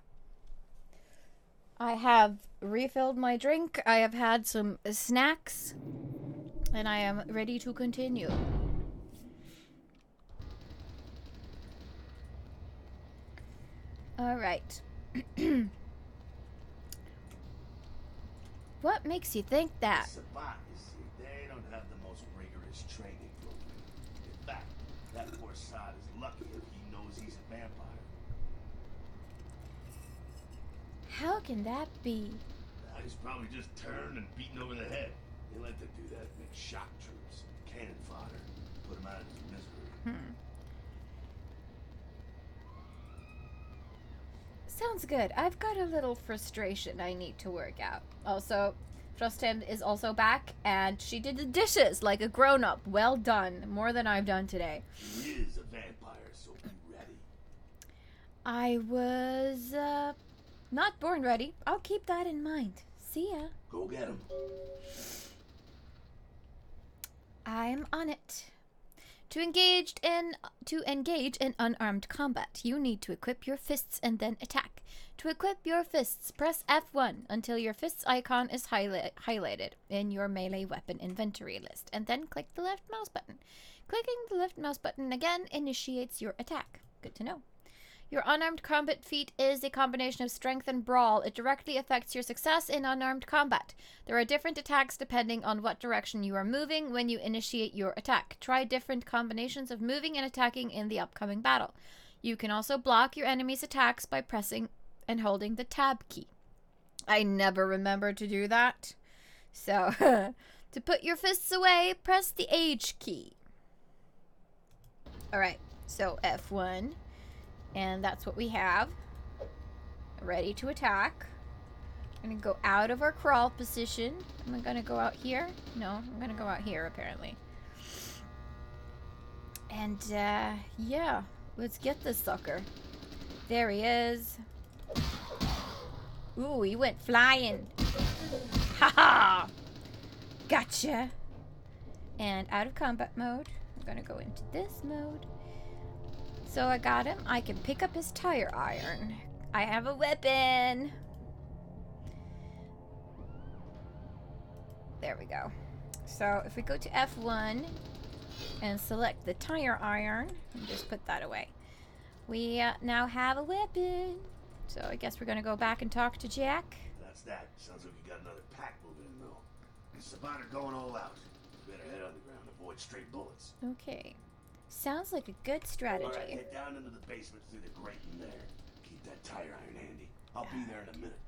I have refilled my drink. I have had some snacks, and I am ready to continue. All right. What makes you think that? Savant, you see, they don't have the most rigorous training program. In fact, that poor sod is lucky if he knows he's a vampire. How can that be? He's probably just turned and beaten over the head. They like to do that, make shock troops, cannon fodder, put him out of his misery. Sounds good. I've got a little frustration I need to work out. Also, Justin is also back, and she did the dishes like a grown-up. Well done. More than I've done today. He is a vampire, so be ready. I was, not born ready. I'll keep that in mind. See ya. Go get him. I'm on it. To engage in unarmed combat, you need to equip your fists and then attack. To equip your fists, press F1 until your fists icon is highlighted in your melee weapon inventory list, and then click the left mouse button. Clicking the left mouse button again initiates your attack. Good to know. Your unarmed combat feat is a combination of strength and brawl. It directly affects your success in unarmed combat. There are different attacks depending on what direction you are moving when you initiate your attack. Try different combinations of moving and attacking in the upcoming battle. You can also block your enemy's attacks by pressing and holding the tab key. I never remember to do that. So, to put your fists away, press the H key. Alright, so F1. And that's what we have. Ready to attack. I'm going to go out of our crawl position. Am I going to go out here? No, I'm going to go out here, apparently. And, yeah. Let's get this sucker. There he is. Ooh, he went flying. Ha-ha! Gotcha! And out of combat mode. I'm going to go into this mode. So I got him. I can pick up his tire iron. I have a weapon. There we go. So if we go to F1 and select the tire iron, and just put that away, we now have a weapon. So I guess we're going to go back and talk to Jack. That's that. Sounds like you got another pack moving in though. Sabat are going all out. You better head underground, avoid stray bullets. Okay. Sounds like a good strategy. All right, head down into the basement through the grate in there. Keep that tire iron handy. I'll be there in a minute.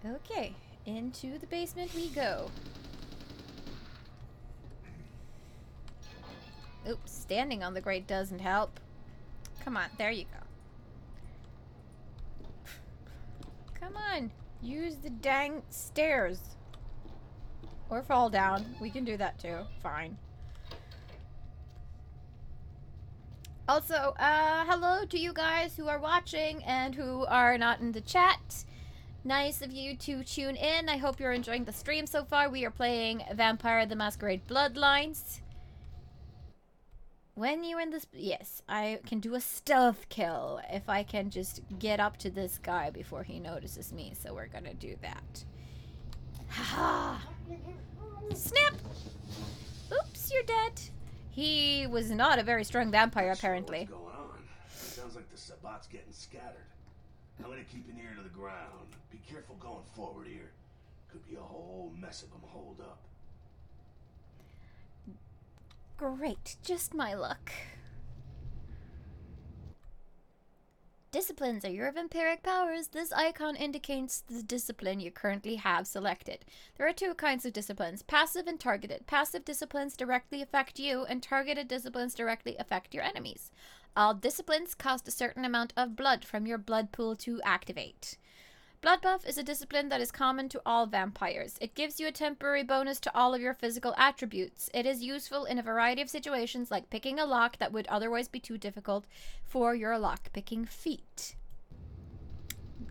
Okay, into the basement we go. Oops, standing on the grate doesn't help. Come on, there you go. Come on, use the dang stairs. Or fall down. We can do that too. Fine. Also, hello to you guys who are watching and who are not in the chat. Nice of you to tune in. I hope you're enjoying the stream so far. We are playing Vampire the Masquerade Bloodlines. When you're in this... Yes, I can do a stealth kill if I can just get up to this guy before he notices me. So we're gonna do that. Ha! Snap! Oops, you're dead. He was not a very strong vampire, apparently. What's going on? Sounds like the Sabat's getting scattered. I'm gonna keep an ear to the ground. Be careful going forward here. Could be a whole mess of them holed up. Great, just my luck. Disciplines are your vampiric powers. This icon indicates the discipline you currently have selected. There are two kinds of disciplines, passive and targeted. Passive disciplines directly affect you, and targeted disciplines directly affect your enemies. All disciplines cost a certain amount of blood from your blood pool to activate. Blood buff is a discipline that is common to all vampires. It gives you a temporary bonus to all of your physical attributes. It is useful in a variety of situations, like picking a lock that would otherwise be too difficult for your lock-picking feat.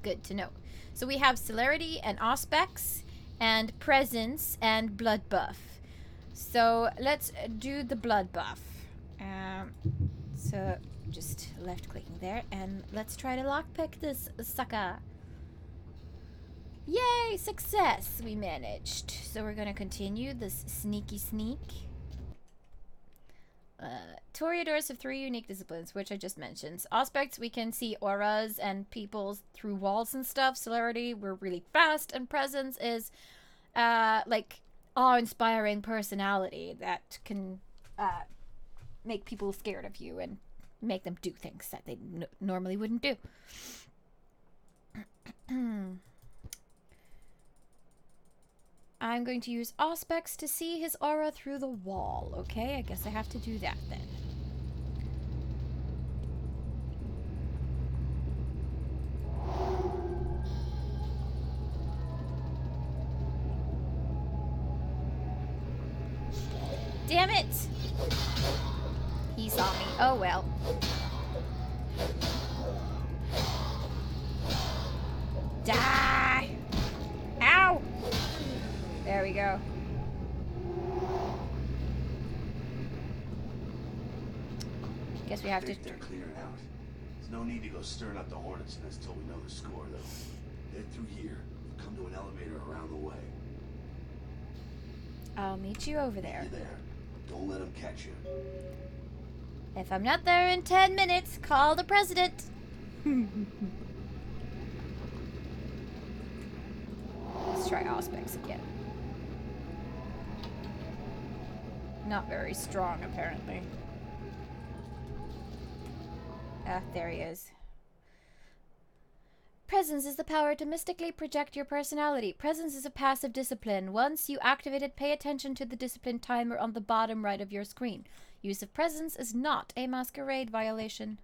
Good to know. So we have celerity and auspex and presence and blood buff. So let's do the blood buff. So just left-clicking there, and let's try to lockpick this sucker. Yay! Success! We managed. So we're gonna continue this sneaky sneak. Toreadors have 3 unique disciplines, which I just mentioned. Aspects, we can see auras and people through walls and stuff. Celerity, we're really fast. And presence is, like, awe-inspiring personality that can, make people scared of you and make them do things that they normally wouldn't do. I'm going to use Auspex to see his aura through the wall. Okay, I guess I have to do that then. Damn it! He saw me. Oh well. Die! Ow! There we go. Guess we have to... They're clearing out. There's no need to go stirring up the hornet's nest till we know the score, though. Head through here. We'll come to an elevator around the way. I'll meet you over there. You're there. Don't let them catch you. If I'm not there in 10 minutes, call the president. Let's try Auspex again. Not very strong, apparently. Ah, there he is. Presence is the power to mystically project your personality. Presence is a passive discipline. Once you activate it, pay attention to the discipline timer on the bottom right of your screen. Use of presence is not a masquerade violation.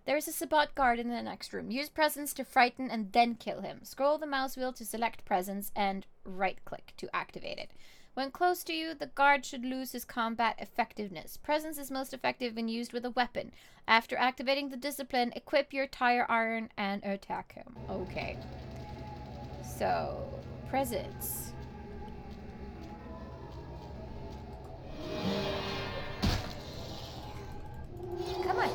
There is a Sabbat guard in the next room. Use presence to frighten and then kill him. Scroll the mouse wheel to select presence and right-click to activate it. When close to you, the guard should lose his combat effectiveness. Presence is most effective when used with a weapon. After activating the discipline, equip your tire iron and attack him. Okay. So, presence. Come on.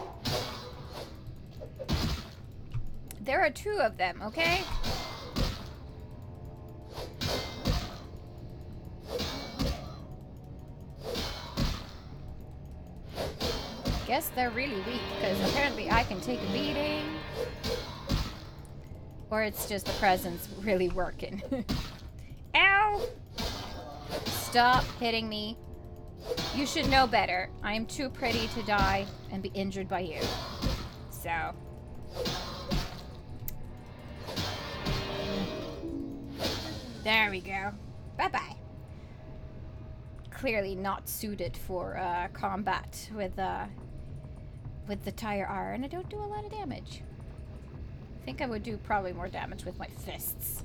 There are 2 of them, okay? Guess they're really weak, because apparently I can take a beating. Or it's just the presence really working. Ow! Stop hitting me. You should know better. I am too pretty to die and be injured by you. So... there we go. Bye-bye. Clearly not suited for combat with the tire iron. I don't do a lot of damage. I think I would do probably more damage with my fists.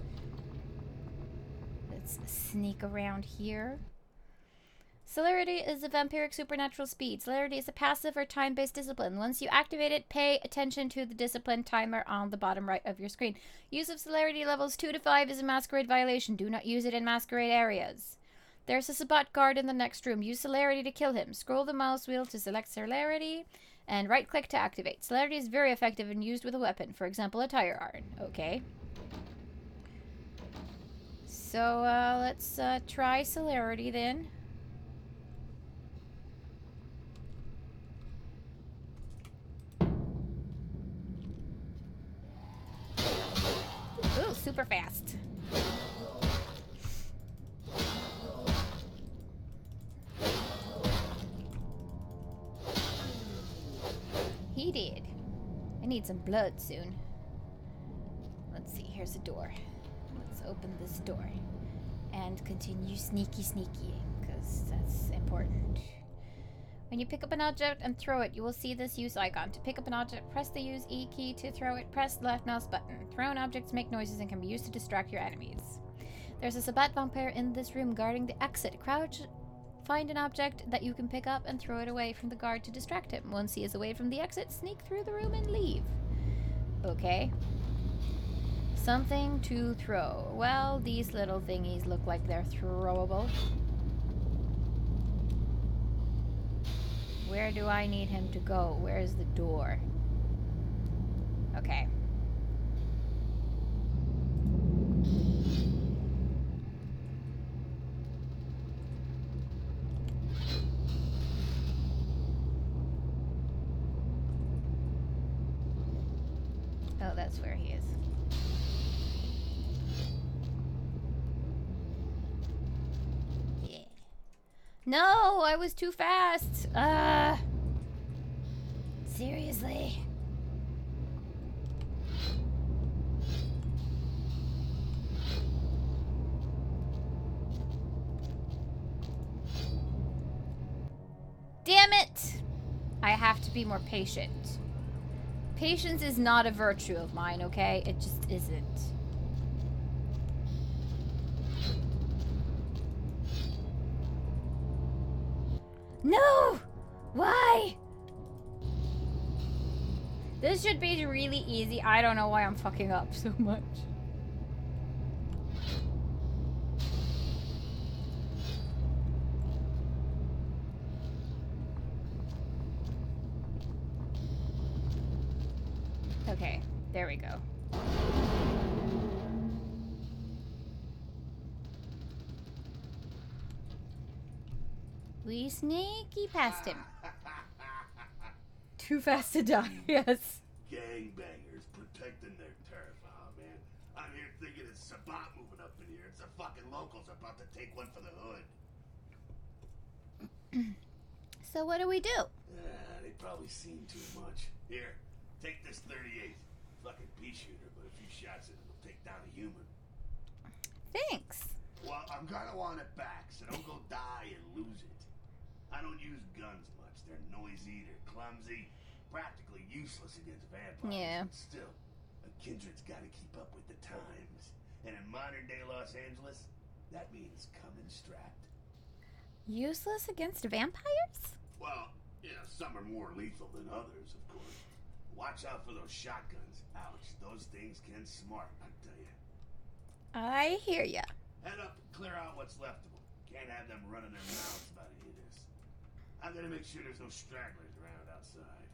Let's sneak around here. Celerity is a vampiric supernatural speed. Celerity is a passive or time-based discipline. Once you activate it, pay attention to the discipline timer on the bottom right of your screen. Use of celerity levels 2 to 5 is a masquerade violation. Do not use it in masquerade areas. There's a Sabbat guard in the next room. Use celerity to kill him. Scroll the mouse wheel to select celerity and right-click to activate. Celerity is very effective when used with a weapon. For example, a tire iron. Okay. So, let's try celerity then. Ooh, super fast. He did. I need some blood soon. Let's see, here's a door. Let's open this door. And continue sneaky, because that's important. When you pick up an object and throw it, you will see this use icon. To pick up an object, press the use E key. To throw it, press the left mouse button. Thrown objects make noises and can be used to distract your enemies. There's a Sabbat vampire in this room guarding the exit. Crouch, find an object that you can pick up and throw it away from the guard to distract him. Once he is away from the exit, sneak through the room and leave. Okay. Something to throw. Well, these little thingies look like they're throwable. Where do I need him to go? Where's the door? Okay. Oh, that's where he is. Yeah. No, I was too fast. Seriously. Damn it! I have to be more patient. Patience is not a virtue of mine, okay? It just isn't. No! Why? This should be really easy. I don't know why I'm fucking up so much. Okay, there we go. We sneaky past him. Too fast to die, yes. Gangbangers protecting their turf. Oh, man. I'm here thinking it's Sabat moving up in here. It's the fucking locals about to take one for the hood. So what do we do? They've probably seen too much. Here, take this 38. Fucking pea shooter, but a few shots in it will take down a human. Thanks. Well, I'm gonna want it back, so don't go die and lose it. I don't use guns much. They're noisy, they're clumsy, practically useless against vampires. Yeah. But still, a kindred's gotta keep up with the times. And in modern-day Los Angeles, that means coming strapped. Useless against vampires? Well, some are more lethal than others, of course. Watch out for those shotguns. Ouch, those things can smart, I tell you. I hear ya. Head up and clear out what's left of them. Can't have them running their mouths about any of this. I'm gonna make sure there's no stragglers around outside.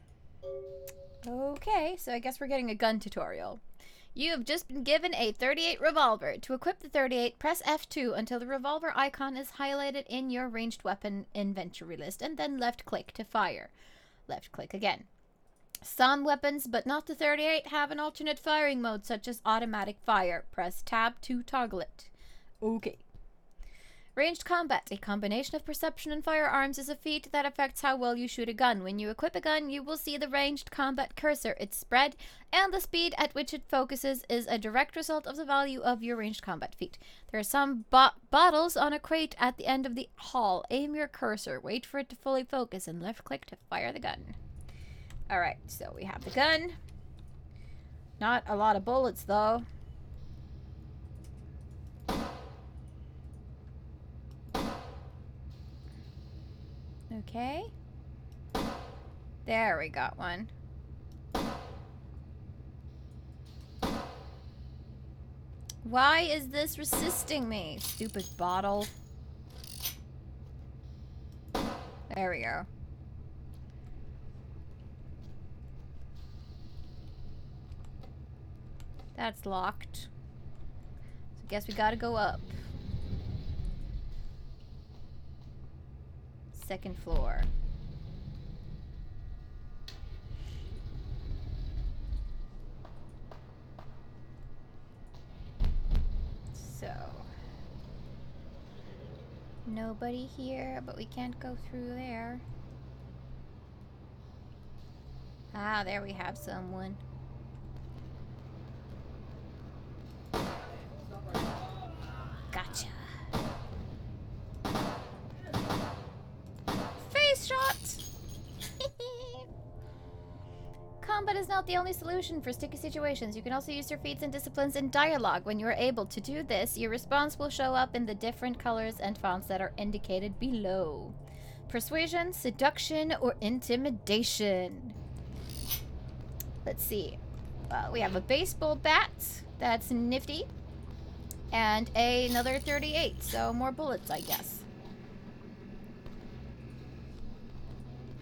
Okay, so I guess we're getting a gun tutorial. You have just been given a 38 revolver. To equip the 38, press F2 until the revolver icon is highlighted in your ranged weapon inventory list, and then left-click to fire. Left-click again. Some weapons, but not the 38, have an alternate firing mode, such as automatic fire. Press Tab to toggle it. Okay. Ranged combat. A combination of perception and firearms is a feat that affects how well you shoot a gun. When you equip a gun, you will see the ranged combat cursor. Its spread and the speed at which it focuses is a direct result of the value of your ranged combat feat. There are some bottles on a crate at the end of the hall. Aim your cursor, wait for it to fully focus, and left-click to fire the gun. Alright, so we have the gun. Not a lot of bullets, though. Okay. There, we got one. Why is this resisting me? Stupid bottle. There we go. That's locked. So I guess we gotta go up. Second floor. So. Nobody here, but we can't go through there. Ah, there we have someone. Gotcha. Face shot! Combat is not the only solution for sticky situations. You can also use your feats and disciplines in dialogue. When you are able to do this, your response will show up in the different colors and fonts that are indicated below. Persuasion, seduction, or intimidation. Let's see. We have a baseball bat. That's nifty. And another 38, so more bullets, I guess.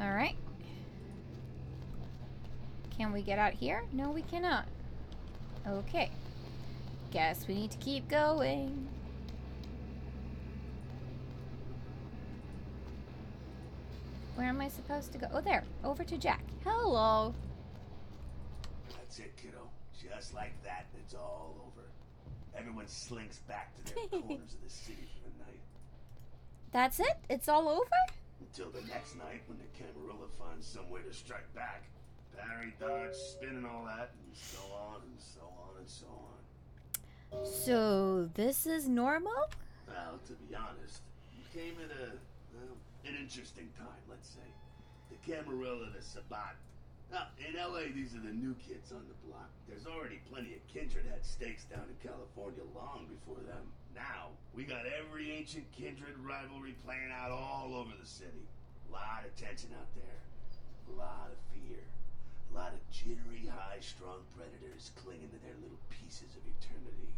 Alright. Can we get out here? No, we cannot. Okay. Guess we need to keep going. Where am I supposed to go? Oh, there. Over to Jack. Hello. That's it, kiddo. Just like that, it's all over. Everyone slinks back to their corners of the city for the night. That's it? It's all over? Until the next night when the Camarilla finds somewhere to strike back. Parry, dodge, spin and all that, and so on and so on and so on. So, this is normal? Well, to be honest, you came at an interesting time, let's say. The Camarilla, the Sabat. Now, in LA, these are the new kids on the block. There's already plenty of kindred had stakes down in California long before them. Now, we got every ancient kindred rivalry playing out all over the city. A lot of tension out there. A lot of fear. A lot of jittery, high-strung predators clinging to their little pieces of eternity.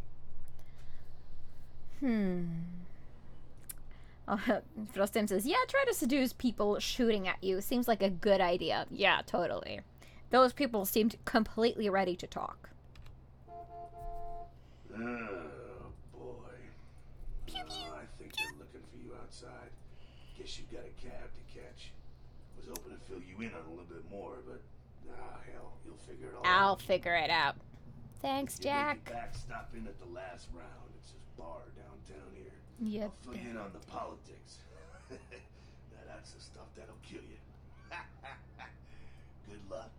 Frostim says, yeah, try to seduce people shooting at you. Seems like a good idea. Yeah, totally. Those people seemed completely ready to talk. Oh, boy. I think they're looking for you outside. Guess you got a cab to catch. Was hoping to fill you in on a little bit more, but hell, you'll figure it all out. I'll figure it out. Thanks, If you make Jack. it back, stop in at the last round. It's this bar downtown here. Yep. I'll fill you in on the politics. Now that's the stuff that'll kill you. Good luck.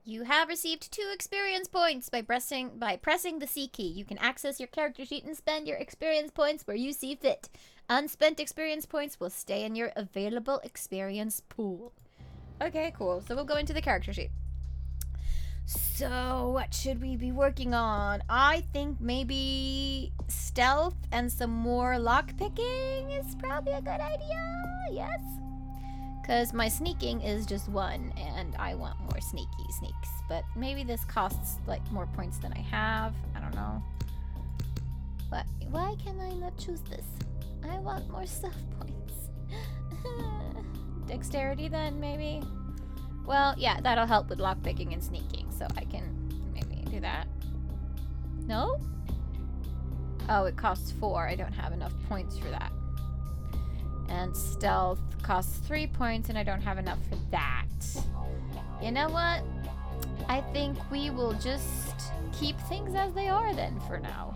You have received 2 experience points by pressing the C key. You can access your character sheet and spend your experience points where you see fit. Unspent experience points will stay in your available experience pool. Okay, cool. So we'll go into the character sheet. So what should we be working on? I think maybe stealth and some more lockpicking is probably a good idea. Yes. Because my sneaking is just 1, and I want more sneaks. But maybe this costs, like, more points than I have. I don't know. But why can I not choose this? I want more stealth points. Dexterity, then, maybe? Well, yeah, that'll help with lockpicking and sneaking, so I can maybe do that. No? Oh, it costs 4. I don't have enough points for that. And stealth costs 3 points, and I don't have enough for that. You know what? I think we will just keep things as they are then for now.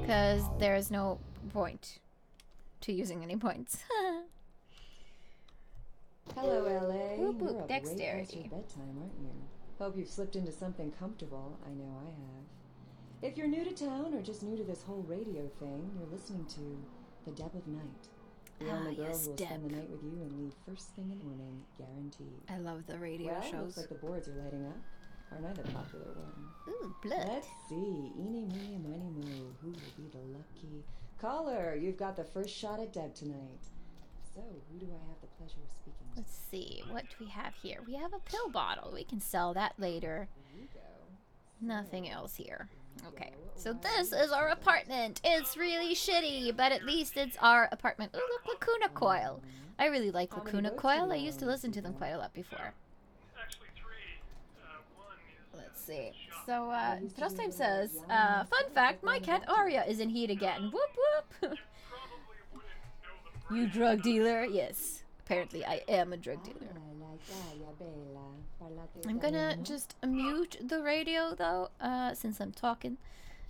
Because there's no point to using any points. Hello, LA. Whoop, whoop, You're up dexterity. way past your bedtime, aren't you? Hope you've slipped into something comfortable. I know I have. If you're new to town or just new to this whole radio thing, you're listening to The Deb of Night. The only girl yes, who will Deb. spend the night with you and leave first thing in the morning, guaranteed. I love the radio Well, shows. looks like the boards are lighting up. Aren't I the popular one? Ooh, blood. Let's see. Eeny, meeny, miny, moo. Who will be the lucky caller? You've got the first shot at Deb tonight. So, who do I have the pleasure of speaking to? Let's see. What do we have here? We have a pill bottle. We can sell that later. There you go. Nothing else here. Okay, so this is our apartment. It's really shitty, but at least it's our apartment. Ooh, look, Lacuna Coil. I really like How many Lacuna votes Coil. do I you used to want? listen to them quite a lot before. Actually, 3. One is. Let's see. So, Frostheim says, fun fact, my cat Arya is in heat again. Whoop whoop. Probably wouldn't know the You drug dealer? Yes. Apparently, I am a drug dealer. I'm gonna just mute the radio though, since I'm talking.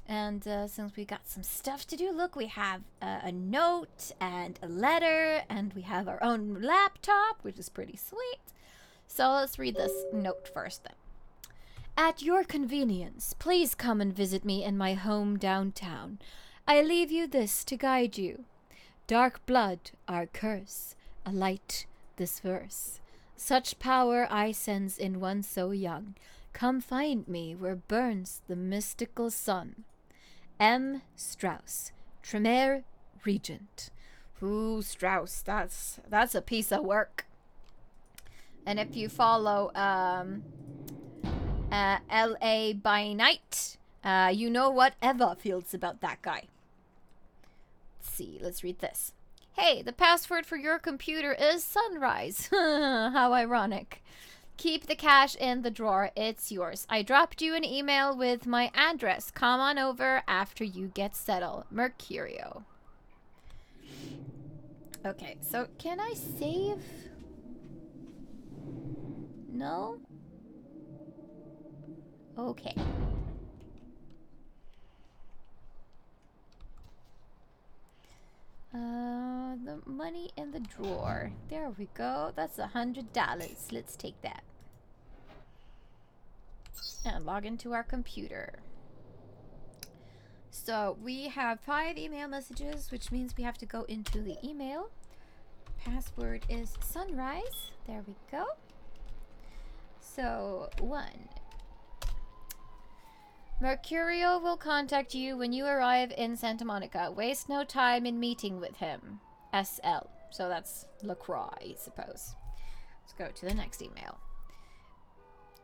And since we got some stuff to do, look, we have a note and a letter, and we have our own laptop, which is pretty sweet. So let's read this note first then. At your convenience, please come and visit me in my home downtown. I leave you this to guide you. Dark blood, our curse, a light, this verse. Such power I sense in one so young. Come find me where burns the mystical sun. M. Strauss, Tremere Regent. Ooh, Strauss, that's a piece of work. And if you follow LA by Night, you know what Eva feels about that guy. Let's see, let's read this. Hey, the password for your computer is sunrise. How ironic. Keep the cash in the drawer. It's yours. I dropped you an email with my address. Come on over after you get settled. Mercurio. Okay, so can I save? No? Okay. The money in the drawer. There we go. That's $100. Let's take that. And log into our computer. So we have 5 email messages, which means we have to go into the email. Password is sunrise. There we go. So 1. Mercurio will contact you when you arrive in Santa Monica. Waste no time in meeting with him. SL. So that's LaCroix, I suppose. Let's go to the next email.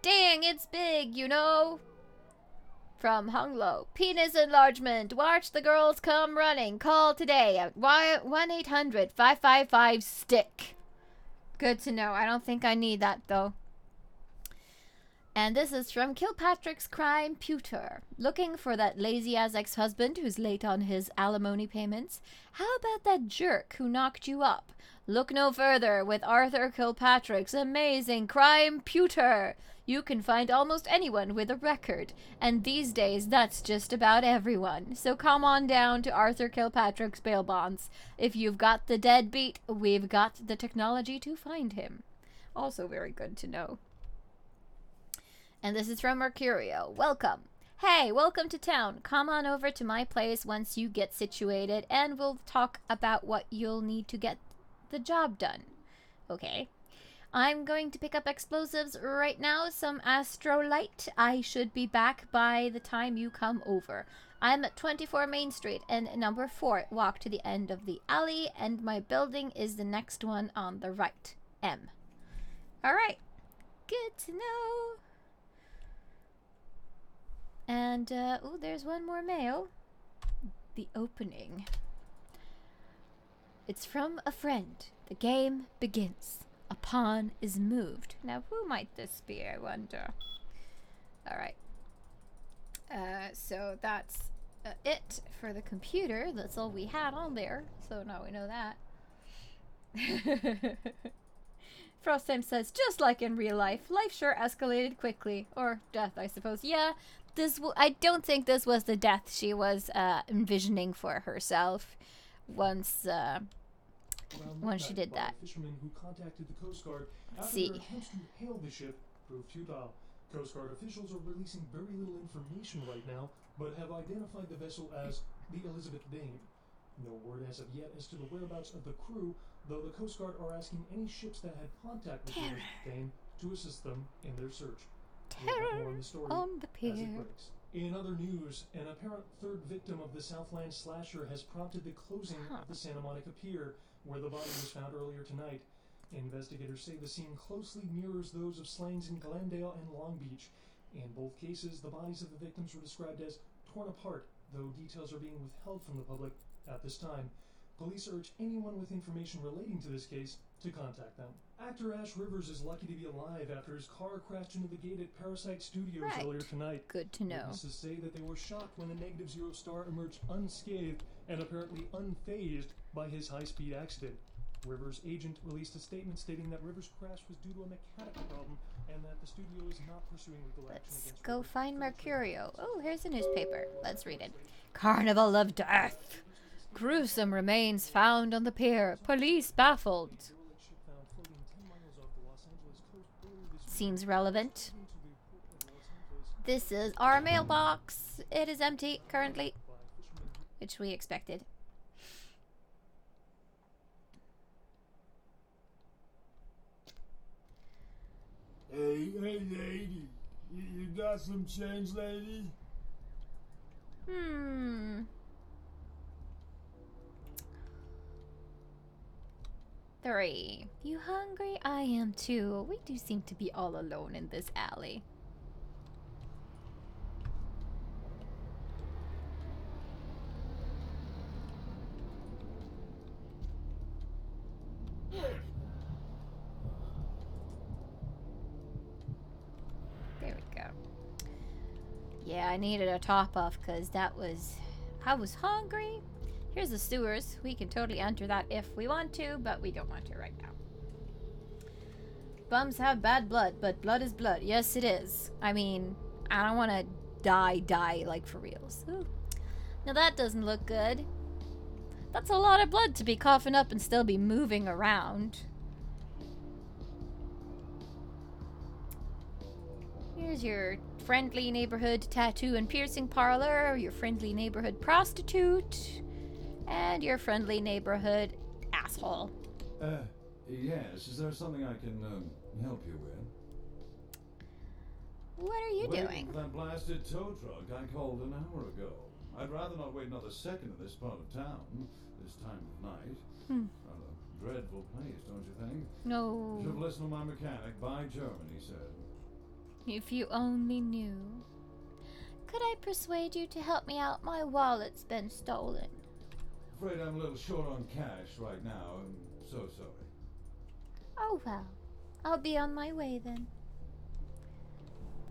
Dang, it's big, you know. From Hung Lo. Penis enlargement. Watch the girls come running. Call today at 1-800-555-STICK. Good to know. I don't think I need that, though. And this is from Kilpatrick's Crime Pewter. Looking for that lazy-ass ex-husband who's late on his alimony payments? How about that jerk who knocked you up? Look no further with Arthur Kilpatrick's amazing Crime Pewter. You can find almost anyone with a record, and these days that's just about everyone. So come on down to Arthur Kilpatrick's bail bonds. If you've got the deadbeat, we've got the technology to find him. Also very good to know. And this is from Mercurio. Welcome. Hey, welcome to town. Come on over to my place once you get situated, and we'll talk about what you'll need to get the job done. Okay. I'm going to pick up explosives right now, some astrolite. I should be back by the time you come over. I'm at 24 Main Street and number 4. Walk to the end of the alley, and my building is the next one on the right. M. Alright. Good to know. And, oh, there's one more mail. The opening. It's from a friend. The game begins. A pawn is moved. Now, who might this be, I wonder? Alright. So that's it for the computer. That's all we had on there. So now we know that. Frostheim says, just like in real life, life sure escalated quickly. Or death, I suppose. Yeah, I don't think this was the death she was envisioning for herself once she did that. Fishermen who contacted the Coast Guard Let's after see. their attempts to hail the ship proved futile. Coast Guard officials are releasing very little information right now, but have identified the vessel as the Elizabeth Dane. No word as of yet as to the whereabouts of the crew, though the Coast Guard are asking any ships that had contact with the Elizabeth Dane to assist them in their search. We'll have more on the story on the pier. as it breaks. In other news, an apparent third victim of the Southland slasher has prompted the closing of the Santa Monica Pier, where the body was found earlier tonight. Investigators say the scene closely mirrors those of slayings in Glendale and Long Beach. In both cases, the bodies of the victims were described as torn apart, though details are being withheld from the public at this time. Police urge anyone with information relating to this case to contact them. Actor Ash Rivers is lucky to be alive after his car crashed into the gate at Parasite Studios Right. earlier tonight. Good to know. Witnesses say that they were shocked when the Negative Zero star emerged unscathed and apparently unfazed by his high-speed accident. Rivers' agent released a statement stating that Rivers' crash was due to a mechanical problem and that the studio is not pursuing legal action Let's against go Rivers. find Mercurio. Oh, here's a newspaper. Let's read it. Carnival of Death. Gruesome remains found on the pier. Police baffled. Derelict ship found floating 10 miles off the Los Angeles coast earlier this week. Seems relevant. According to the report of Los Angeles, This is our mailbox. It is empty currently, by fishermen who which we expected. Hey, lady. You got some change, lady? Three. You hungry? I am too. We do seem to be all alone in this alley. There we go. Yeah, I needed a top off because I was hungry. Here's the sewers. We can totally enter that if we want to, but we don't want to right now. Bums have bad blood, but blood is blood. Yes, it is. I mean, I don't want to die like for reals. Ooh. Now that doesn't look good. That's a lot of blood to be coughing up and still be moving around. Here's your friendly neighborhood tattoo and piercing parlor, your friendly neighborhood prostitute, and your friendly neighborhood asshole. Yes, is there something I can help you with? What are you Waiting doing? for that blasted tow truck I called an hour ago. I'd rather not wait another second in this part of town, this time of night. Rather dreadful place, don't you think? No. Should have listened to my mechanic. By German, he said. If you only knew. Could I persuade you to help me out? My wallet's been stolen. Afraid I'm a little short on cash right now. I'm so sorry. Oh well. I'll be on my way then.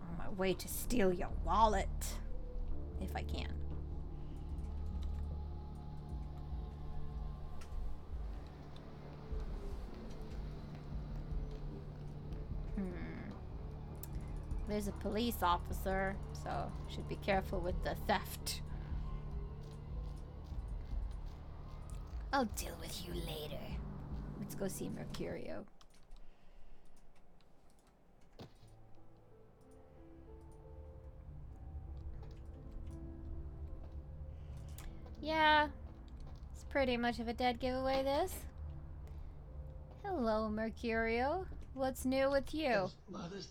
On my way to steal your wallet. If I can. There's a police officer, so should be careful with the theft. I'll deal with you later. Let's go see Mercurio. Yeah, it's pretty much of a dead giveaway, this. Hello, Mercurio. What's new with you? Those mothers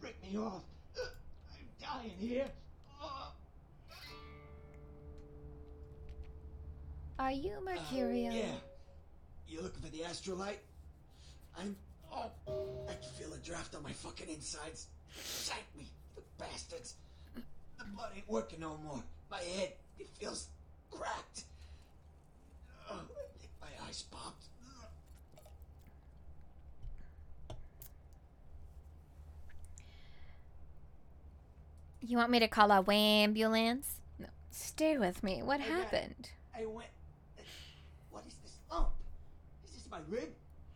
rip me off. I'm dying here. Are you Mercurio? Yeah. You looking for the astrolite? I can feel a draft on my fucking insides. Shank me, the bastards. The blood ain't working no more. My head, it feels cracked. I think my eyes popped. You want me to call a ambulance? No. Stay with me. What happened? I went. What is this lump? Is this my rib?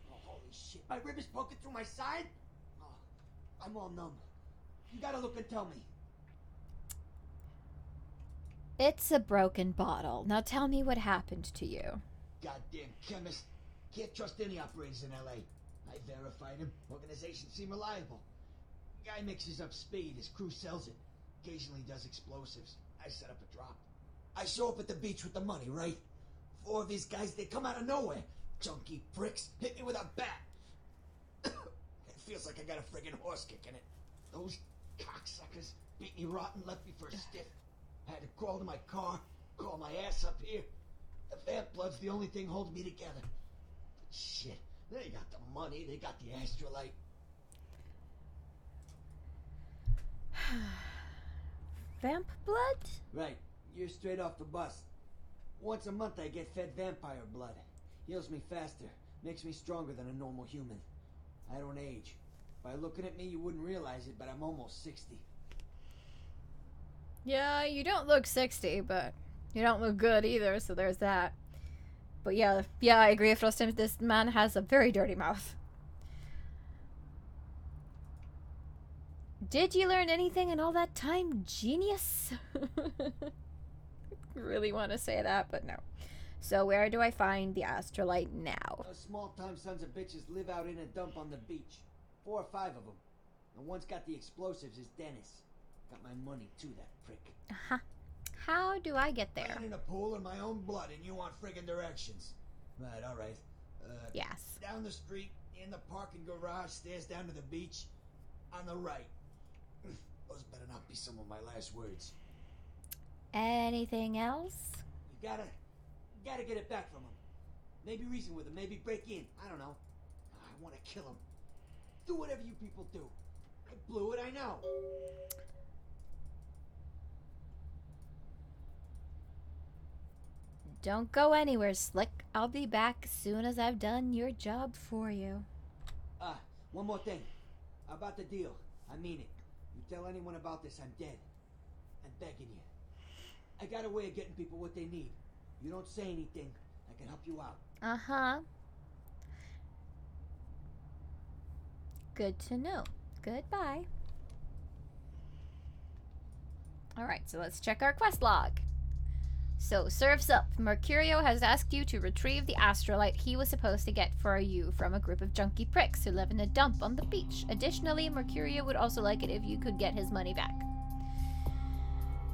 Oh, holy shit. My rib is poking through my side? Oh, I'm all numb. You gotta look and tell me. It's a broken bottle. Now tell me what happened to you. Goddamn chemist. Can't trust any operators in LA. I verified him. Organizations seem reliable. Guy mixes up speed. His crew sells it. Occasionally does explosives. I set up a drop. I show up at the beach with the money, right? 4 of these guys, they come out of nowhere. Junky pricks hit me with a bat. It feels like I got a friggin' horse kick in it. Those cocksuckers beat me rotten, left me for a stiff. I had to crawl to my car, crawl my ass up here. The vamp blood's the only thing holding me together. But shit, they got the money, they got the astrolite. Vamp blood? Right, you're straight off the bus. Once a month I get fed vampire blood. Heals me faster, makes me stronger than a normal human. I don't age. By looking at me, you wouldn't realize it, but I'm almost 60. Yeah, you don't look 60, but you don't look good either, so there's that. But yeah, I agree with Frostim. This man has a very dirty mouth. Did you learn anything in all that time, genius? Really want to say that, but no. So where do I find the astrolite now? Those small-time sons of bitches live out in a dump on the beach. 4 or 5 of them. The one's got the explosives is Dennis. Got my money too, that prick. Uh-huh. How do I get there? I'm in a pool in my own blood and you want friggin' directions. Right, alright. Yes. Down the street, in the parking garage, stairs down to the beach. On the right. Those better not be some of my last words. Anything else? You gotta get it back from him. Maybe reason with him, maybe break in. I don't know. I want to kill him. Do whatever you people do. I blew it, I know. Don't go anywhere, Slick. I'll be back as soon as I've done your job for you. One more thing. About the deal. I mean it. You tell anyone about this, I'm dead. I'm begging you. I got a way of getting people what they need. You don't say anything, I can help you out. Uh-huh. Good to know. Goodbye. Alright, so let's check our quest log. So, Surf's Up. Mercurio has asked you to retrieve the astrolite he was supposed to get for you from a group of junky pricks who live in a dump on the beach. Additionally, Mercurio would also like it if you could get his money back.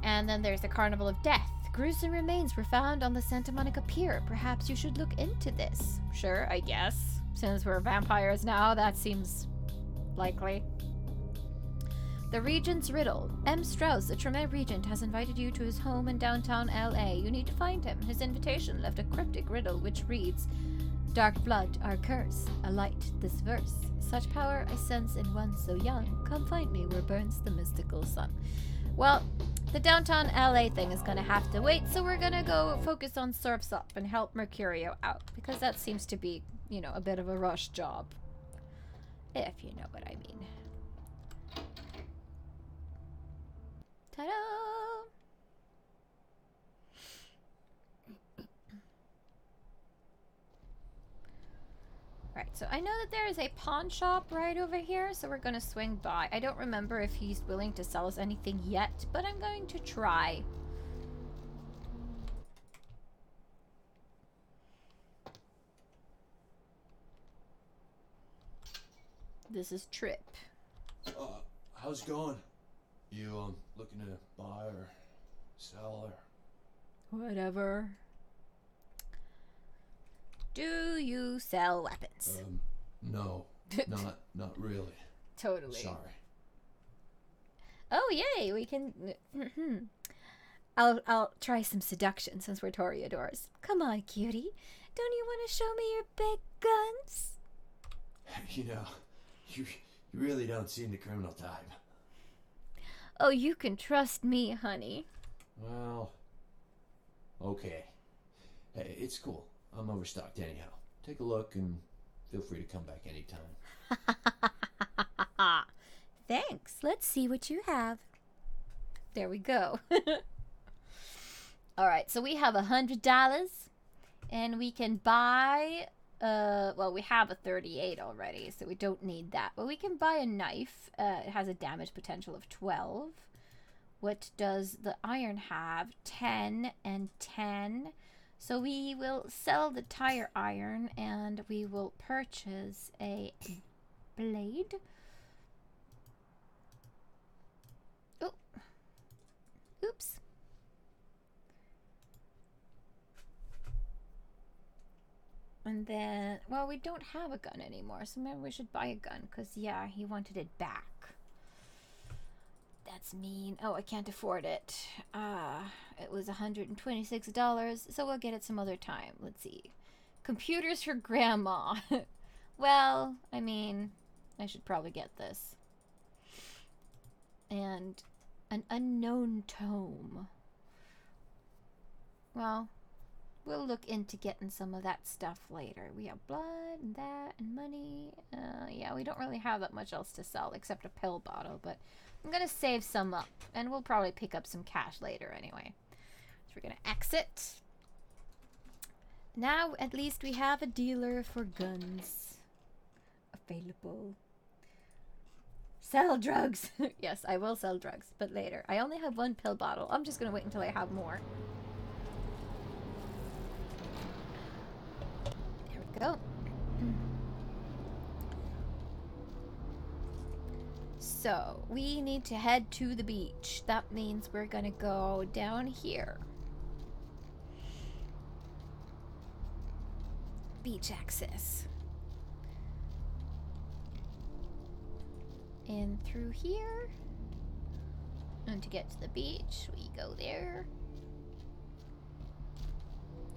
And then there's the Carnival of Death. Gruesome remains were found on the Santa Monica Pier. Perhaps you should look into this. Sure, I guess. Since we're vampires now, that seems likely. The Regent's Riddle. M. Strauss, the Tremere Regent, has invited you to his home in downtown LA. You need to find him. His invitation left a cryptic riddle which reads, Dark blood, our curse, a light, this verse. Such power I sense in one so young. Come find me where burns the mystical sun. Well, the downtown LA thing is going to have to wait, so we're going to go focus on Surf's Up and help Mercurio out, because that seems to be, you know, a bit of a rush job. If you know what I mean. Ta-da! Right, so I know that there is a pawn shop right over here, so we're going to swing by. I don't remember if he's willing to sell us anything yet, but I'm going to try. This is Trip. How's it going? You looking to buy or sell or Whatever. Do you sell weapons? No, not really. Totally. Sorry. Oh yay, we can. I'll try some seduction since we're Toreadors. Come on, cutie. Don't you want to show me your big guns? You know, you really don't seem the criminal type. Oh, you can trust me, honey. Well, okay. Hey, it's cool. I'm overstocked anyhow. Take a look and feel free to come back anytime. Thanks. Let's see what you have. There we go. All right, so we have $100 and we can buy well, we have a 38 already, so we don't need that. But we can buy a knife. It has a damage potential of 12. What does the iron have? 10 and 10. So we will sell the tire iron and we will purchase a blade. Oh. Oops. And then, well, we don't have a gun anymore, so maybe we should buy a gun, because, yeah, he wanted it back. That's mean. Oh, I can't afford it. It was $126, so we'll get it some other time. Let's see. Computers for grandma. Well, I mean, I should probably get this. And an unknown tome. Well, we'll look into getting some of that stuff later. We have blood and that and money. Yeah, we don't really have that much else to sell except a pill bottle, but I'm going to save some up, and we'll probably pick up some cash later anyway. So we're going to exit. Now, at least we have a dealer for guns available. Sell drugs. Yes, I will sell drugs, but later. I only have one pill bottle. I'm just going to wait until I have more. There we go. So, we need to head to the beach. That means we're going to go down here. Beach access. And through here. And to get to the beach, we go there.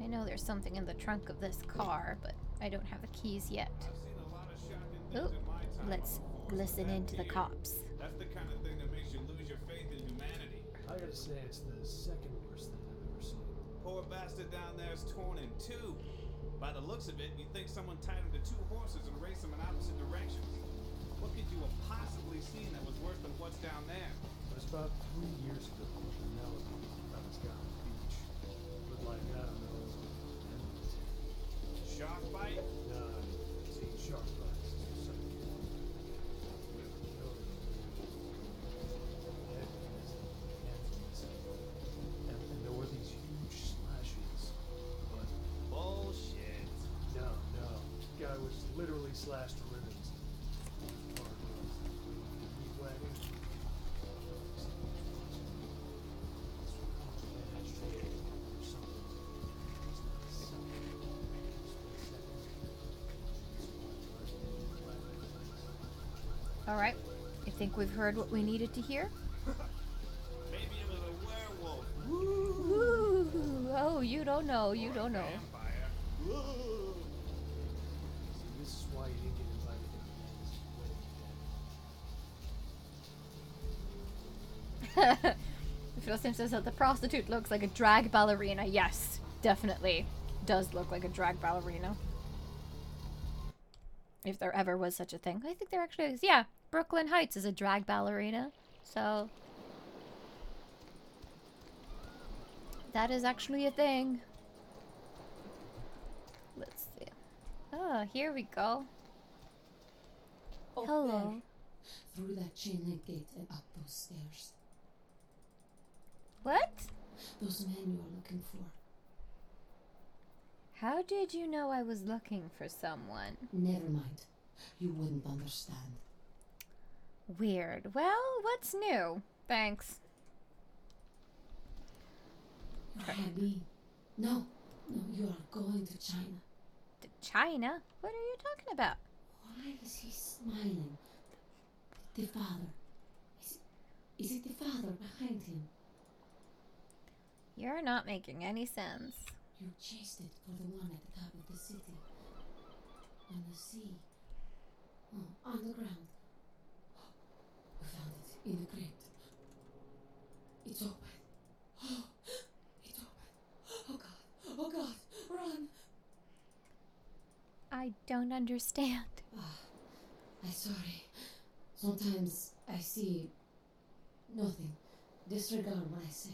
I know there's something in the trunk of this car, but I don't have the keys yet. Oh, let's listen into the cops. That's the kind of thing that makes you lose your faith in humanity. I gotta say, it's the second worst thing I've ever seen. Poor bastard down there is torn in two. By the looks of it, you'd think someone tied him to two horses and raced them in opposite directions. What could you have possibly seen that was worse than what's down there? It was about 3 years ago when Melody found this guy on the beach. Looked like, I don't know, Shark bite? no, I've seen shark bites. It's so cute. And there were these huge slashes. But Bullshit. no. The guy was literally slashed to ribbons. Meat wagon. All right. I think we've heard what we needed to hear. Maybe it was a werewolf. Ooh, oh, you don't know. You don't know. Vampire. See, this is why you didn't get invited to this wedding. Phil Simpson said the prostitute looks like a drag ballerina. Yes, definitely does look like a drag ballerina. If there ever was such a thing. I think there actually is. Yeah, Brooklyn Heights is a drag ballerina. So that is actually a thing. Let's see. Oh, here we go. Up Hello. there, through that chain link gate and up those stairs. What? Those men you are looking for. How did you know I was looking for someone? Never mind. You wouldn't understand. Weird. Well, what's new? Thanks. You're happy? No, you are going to China. To China? What are you talking about? Why is he smiling? The father. Is it the father behind him? You're not making any sense. You chased it for the one at the top of the city. On the sea. Oh, on the ground. We found it in the crypt. It's open. Oh, it's open. Oh God. Oh God. Run. I don't understand. I'm sorry. Sometimes I see nothing. Disregard what I say.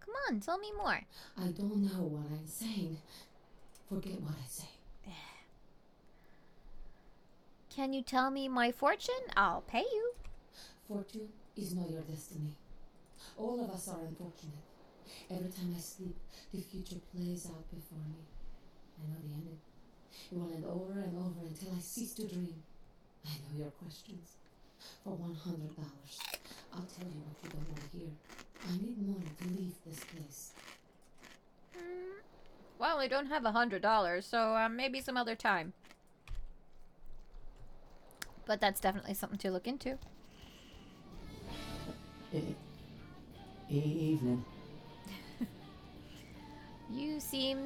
Come on, tell me more. I don't know what I'm saying. Forget what I say. Can you tell me my fortune? I'll pay you. Fortune is not your destiny. All of us are unfortunate. Every time I sleep, the future plays out before me. I know the ending. It will end over and over until I cease to dream. I know your questions. For $100, I'll tell you what you don't want to hear. I need money to leave this place. Well, I don't have $100, so maybe some other time. But that's definitely something to look into. Evening. You see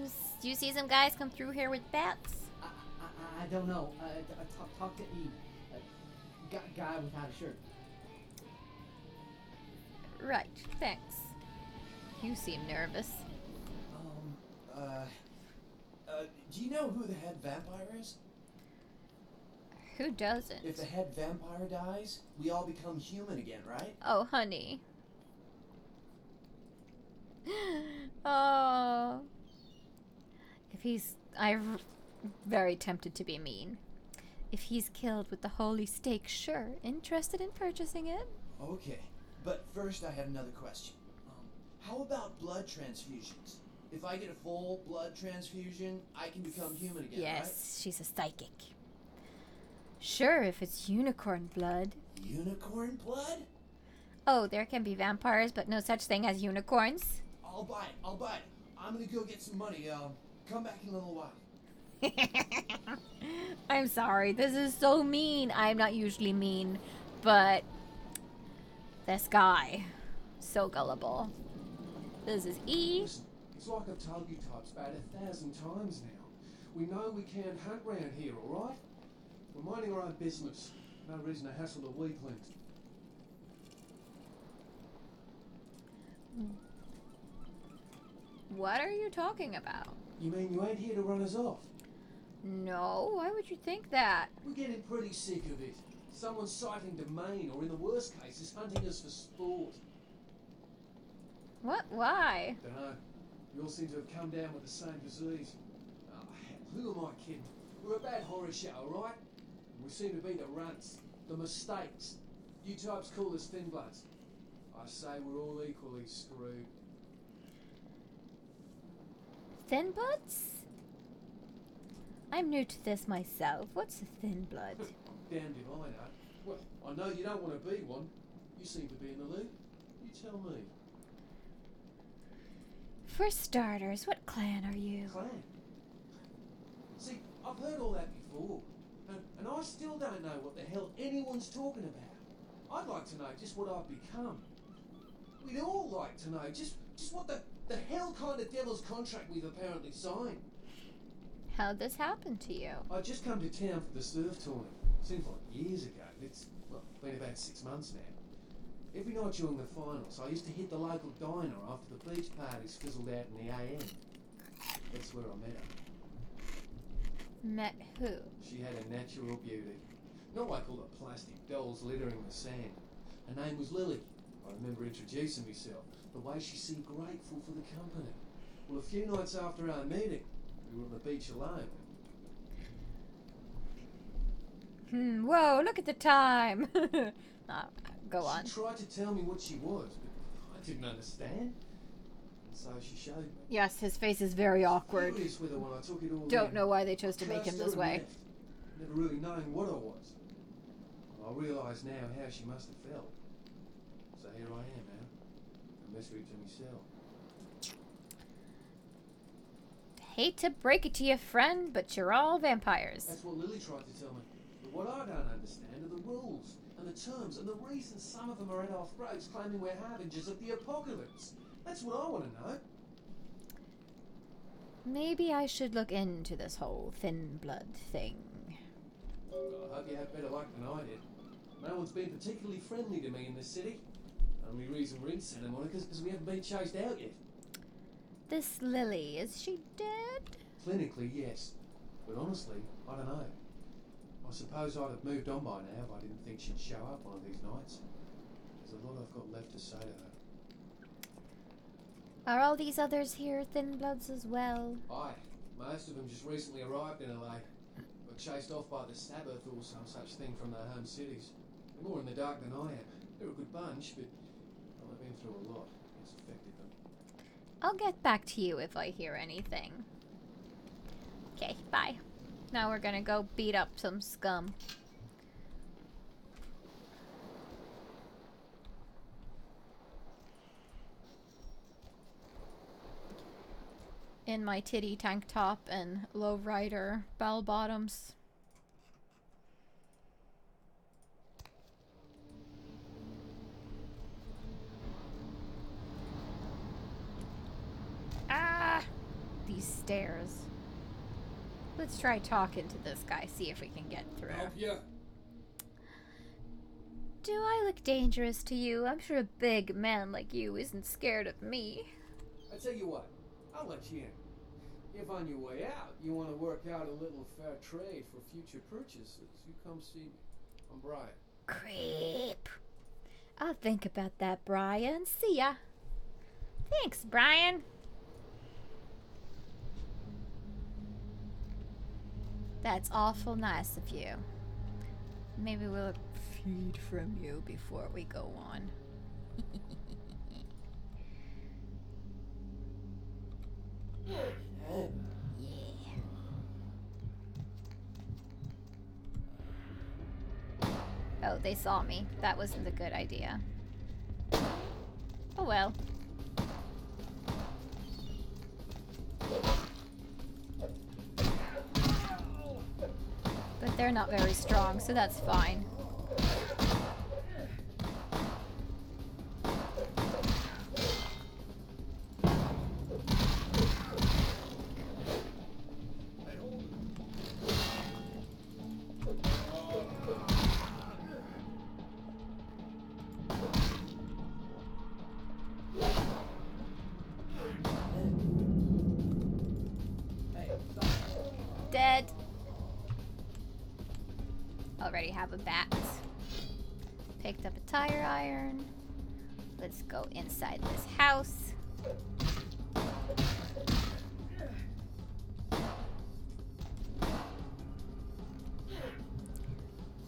some guys come through here with bats? I don't know. Talk to E. Guy without a shirt. Right, thanks. You seem nervous. Do you know who the head vampire is? Who doesn't? If the head vampire dies, we all become human again, right? Oh, honey. Oh. I'm very tempted to be mean. If he's killed with the holy stake, sure, interested in purchasing it. Okay, but first I have another question. How about blood transfusions? If I get a full blood transfusion, I can become human again, right? Yes, she's a psychic. Sure, if it's unicorn blood. Unicorn blood? Oh, there can be vampires, but no such thing as unicorns. I'll buy it. I'm gonna go get some money. Come back in a little while. I'm sorry, this is so mean. I'm not usually mean, but this guy, so gullible. This is E. Listen, it's like I've told you types about 1,000 times now. We know we can't hunt round here, alright? We're minding our own business. No reason to hassle the weaklings. What are you talking about? You mean you ain't here to run us off? No, why would you think that? We're getting pretty sick of it. Someone's sighting domain, or in the worst cases, hunting us for sport. What? Why? Dunno. We all seem to have come down with the same disease. Oh, who am I kidding? We're a bad horror show, alright? We seem to be the runts, the mistakes. You types call us thin bloods. I say we're all equally screwed. Thin bloods? I'm new to this myself. What's a thin blood? Damned if I know. Well, I know you don't want to be one. You seem to be in the lead. You tell me. For starters, what clan are you? Clan? See, I've heard all that before. And I still don't know what the hell anyone's talking about. I'd like to know just what I've become. We'd all like to know just what the hell kind of devil's contract we've apparently signed. How'd this happen to you? I just come to town for the surf tournament. Seems like years ago. It's, well, been about 6 months now. Every night during the finals, I used to hit the local diner after the beach parties fizzled out in the AM. That's where I met her. Met who? She had a natural beauty. Not like all the plastic dolls littering the sand. Her name was Lily. I remember introducing myself. The way she seemed grateful for the company. Well, a few nights after our meeting, we were on the beach alone. Whoa, look at the time. Go on. She tried to tell me what she was, but I didn't understand. And so she showed me. Yes, his face is very awkward. Curious with her when I took it all Don't in. know why they chose to make him Cursed this her and way. left, never really knowing what I was. Well, I realise now how she must have felt. So here I am now, a mystery to myself. Hate to break it to you, friend, but you're all vampires. That's what Lily tried to tell me. But what I don't understand are the rules and the terms and the reasons some of them are at our throats claiming we're harbingers of the apocalypse. That's what I want to know. Maybe I should look into this whole thin blood thing. Well, I hope you have better luck than I did. No one's been particularly friendly to me in this city. Only reason we're in Santa Monica is because we haven't been chased out yet. This Lily, is she dead? Clinically, yes. But honestly, I don't know. I suppose I'd have moved on by now if I didn't think she'd show up one of these nights. There's a lot I've got left to say to her. Are all these others here thin bloods as well? Aye. Most of them just recently arrived in LA. Got chased off by the Sabbath or some such thing from their home cities. They're more in the dark than I am. They're a good bunch, but well, they've been through a lot. It's affected them. I'll get back to you if I hear anything. Okay, bye. Now we're gonna go beat up some scum. In my titty tank top and lowrider bell bottoms. Ah! These stairs. Let's try talking to this guy, see if we can get through. Help ya? Do I look dangerous to you? I'm sure a big man like you isn't scared of me. I tell you what, I'll let you in. If on your way out you want to work out a little fair trade for future purchases, you come see me. I'm Brian. Creep. I'll think about that, Brian. See ya. Thanks, Brian. That's awful nice of you. Maybe we'll feed from you before we go on. Oh, they saw me. That wasn't a good idea. Oh well. But they're not very strong, so that's fine. Dead. Already have a bat. Picked up a tire iron. Let's go inside this house.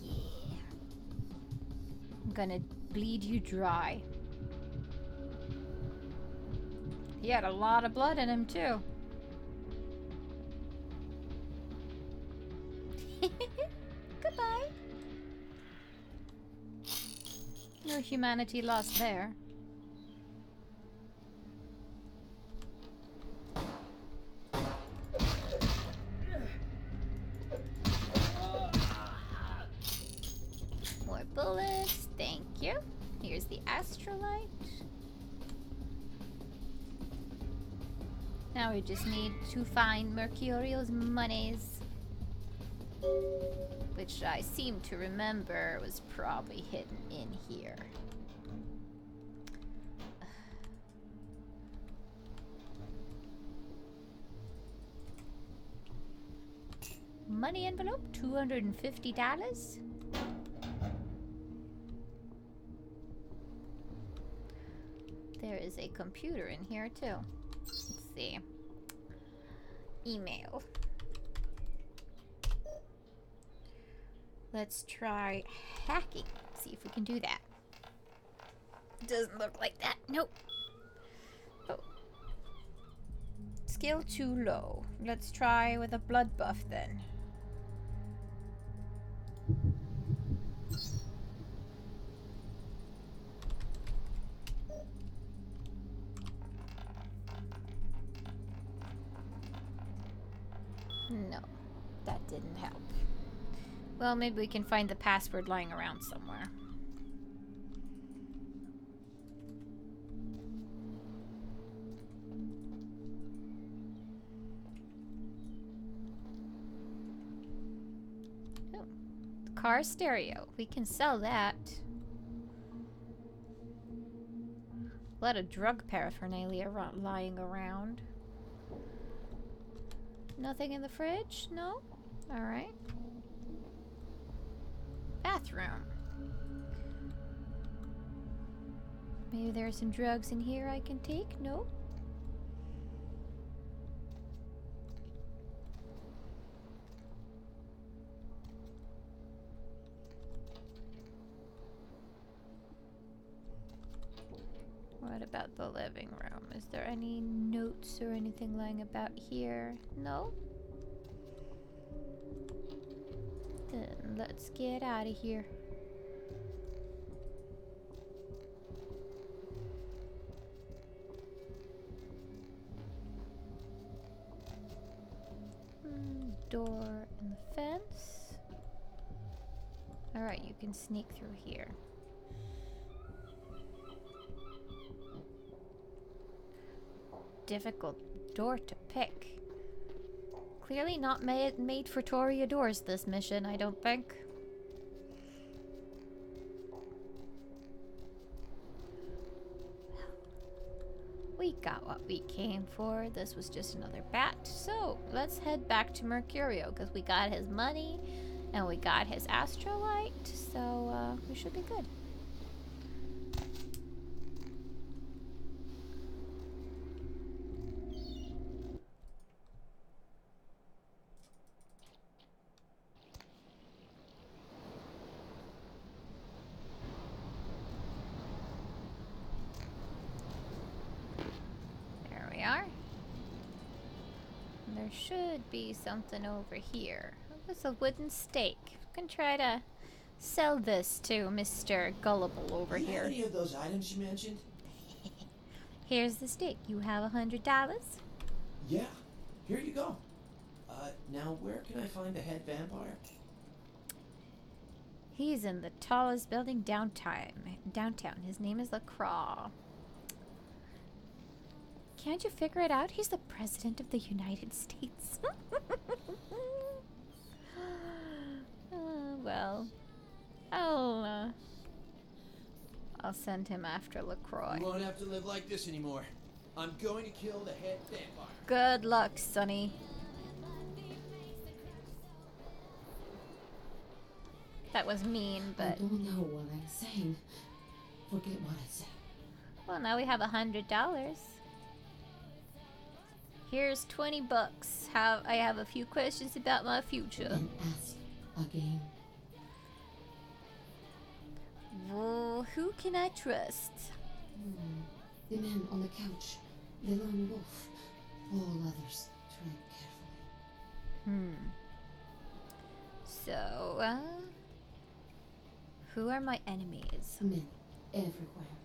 Yeah. I'm gonna bleed you dry. He had a lot of blood in him too. Goodbye. No humanity lost there. More bullets, thank you. Here's the astrolite. Now we just need to find Mercurio's monies, which I seem to remember was probably hidden in here. money envelope, $250. There is a computer in here too. Let's see. Email. Let's try hacking. See if we can do that. Doesn't look like that. Nope. Oh. Skill too low. Let's try with a blood buff then. No, that didn't help. Well, maybe we can find the password lying around somewhere. Oh, car stereo. We can sell that. A lot of drug paraphernalia lying around. Nothing in the fridge? No? Alright. Bathroom. Maybe there are some drugs in here I can take? No? What about the living room? Is there any notes or anything lying about here? No? Then let's get out of here. Door and the fence. Alright, you can sneak through here. Difficult door to pick. Clearly not made for toreadors, this mission, I don't think. We got what we came for. This was just another bat. So let's head back to Mercurio because we got his money and we got his astrolite. So we should be good. Should be something over here. What's a wooden stake? We can try to sell this to Mr. Gullible over here. Any of those items you mentioned? Here's the stake. You have $100? Yeah, here you go. Now where can I find the head vampire? He's in the tallest building downtown. His name is LaCroix. Can't you figure it out? He's the president of the United States. Well, I'll send him after LaCroix. You won't have to live like this anymore. I'm going to kill the head vampire. Good luck, Sonny. That was mean, but... I don't know what I'm saying. Forget what I said. Well, now we have $100. Here's $20. I have a few questions about my future. And ask again. Well, who can I trust? The man on the couch. The lone wolf. All others tread carefully. So, who are my enemies? Men everywhere.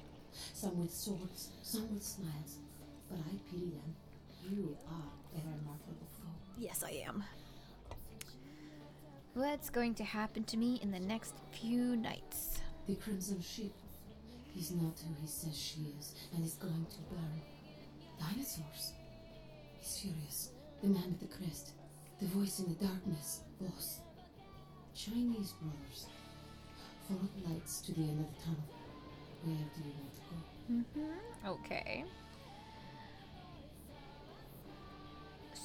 Some with swords, some with smiles. But I pity them. You are a remarkable foe. Yes, I am. What's going to happen to me in the next few nights? The Crimson Ship is not who he says she is, and is going to burn. Dinosaurs. He's furious. The man with the crest. The voice in the darkness. Boss. Chinese brothers. Follow the lights to the end of the tunnel. Where do you want to go? Okay.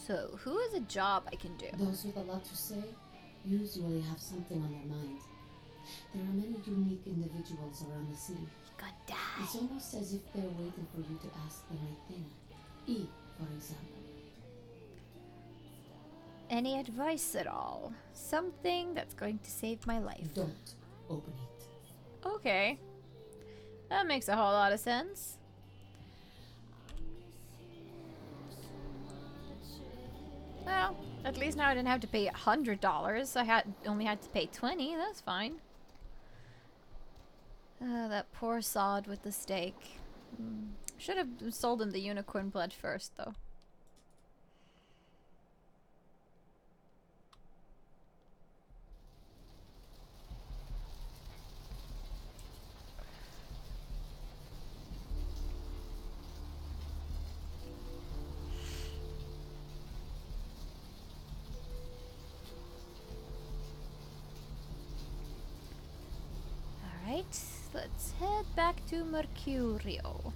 So, who is a job I can do? Those with a lot to say usually have something on their mind. There are many unique individuals around the city. God damn. It's almost as if they're waiting for you to ask the right thing. E, for example. Any advice at all? Something that's going to save my life. Don't open it. Okay. That makes a whole lot of sense. Well, at least now I didn't have to pay $100. I only had to pay $20. That's fine. That poor sod with the steak. Should have sold him the unicorn blood first, though. Alright, let's head back to Mercurio.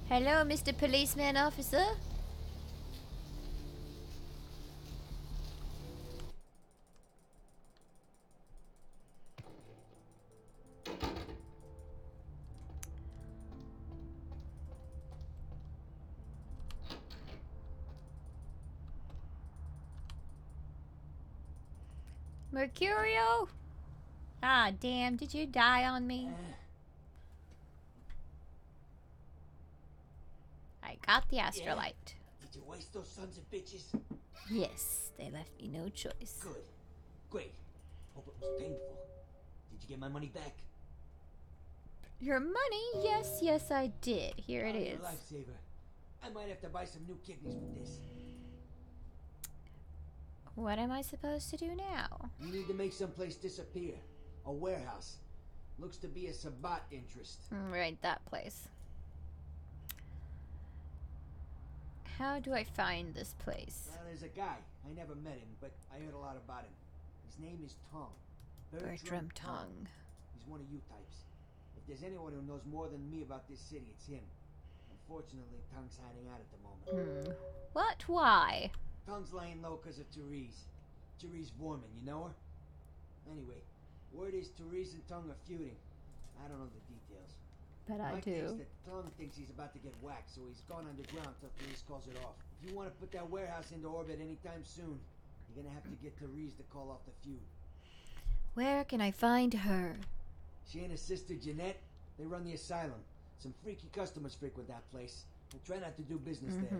Hello, Mr. Policeman Officer. Mercurio? Ah, damn, did you die on me? I got the astrolite. Did you waste those sons of bitches? Yes, they left me no choice. Good. Great. Hope it was painful. Did you get my money back? Your money? Yes, yes, I did. Here it is. You're a lifesaver. I might have to buy some new kidneys with this. What am I supposed to do now? You need to make someplace disappear. A warehouse. Looks to be a Sabat interest. Right, that place. How do I find this place? Well, there's a guy. I never met him, but I heard a lot about him. His name is Tong. Bertram Tong. He's one of you types. If there's anyone who knows more than me about this city, it's him. Unfortunately, Tong's hiding out at the moment. What? Why? Tong's laying low because of Therese. Therese Vorman, you know her? Anyway, word is Therese and Tong are feuding. I don't know the details. But I Mike do. thinks that Tong thinks he's about to get whacked, so he's gone underground till Therese calls it off. If you want to put that warehouse into orbit anytime soon, you're gonna have to get Therese to call off the feud. Where can I find her? She and her sister Jeanette, they run the asylum. Some freaky customers frequent that place. I try not to do business there.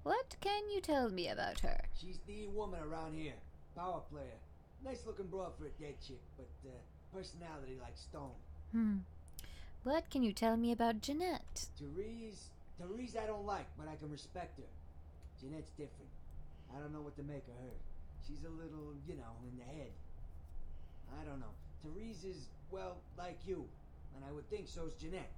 What can you tell me about her? She's the woman around here. Power player. Nice looking broad for a dead chick, but personality like stone. What can you tell me about Jeanette? Therese I don't like, but I can respect her. Jeanette's different. I don't know what to make of her. She's a little, you know, in the head. I don't know. Therese is, well, like you. And I would think so's Jeanette.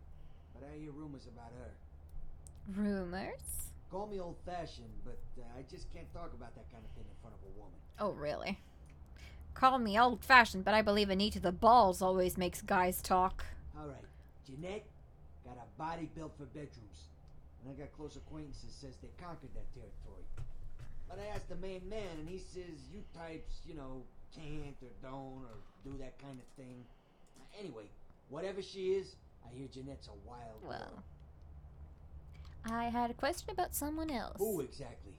But I hear rumors about her. Rumors? Call me old-fashioned, but I just can't talk about that kind of thing in front of a woman. Oh, really? Call me old-fashioned, but I believe Anita the Balls always makes guys talk. All right. Jeanette got a body built for bedrooms. And I got close acquaintances says they conquered that territory. But I asked the main man, and he says you types, you know, can't or don't or do that kind of thing. Anyway, whatever she is, I hear Jeanette's a wild girl. I had a question about someone else. Who exactly?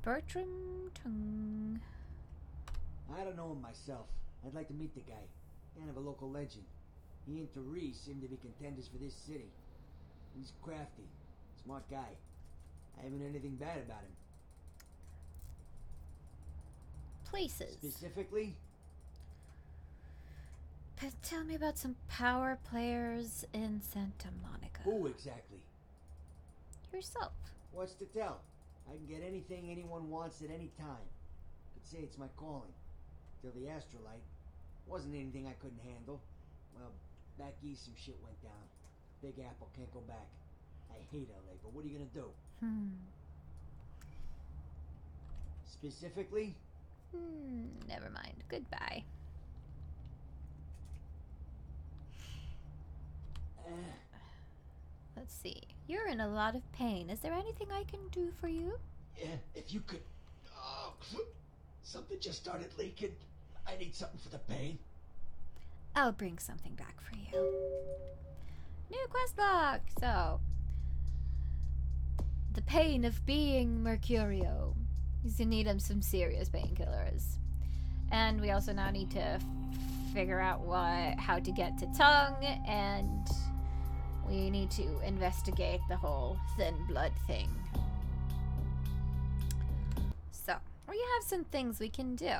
Bertram Tong. I don't know him myself. I'd like to meet the guy. Kind of a local legend. He and Therese seem to be contenders for this city. He's crafty. Smart guy. I haven't heard anything bad about him. Places. Specifically? Tell me about some power players in Santa Monica. Who exactly? Yourself. What's to tell? I can get anything anyone wants at any time. Could say it's my calling. Till the astrolite. Wasn't anything I couldn't handle. Well, back east some shit went down. Big Apple can't go back. I hate LA, but what are you gonna do? Specifically? Never mind. Goodbye. Let's see. You're in a lot of pain. Is there anything I can do for you? Yeah, if you could... Oh, something just started leaking. I need something for the pain. I'll bring something back for you. New quest block! So, the pain of being Mercurio. He's gonna need him some serious painkillers. And we also now need to figure out how to get to Tongue, and we need to investigate the whole thin blood thing. So, we have some things we can do.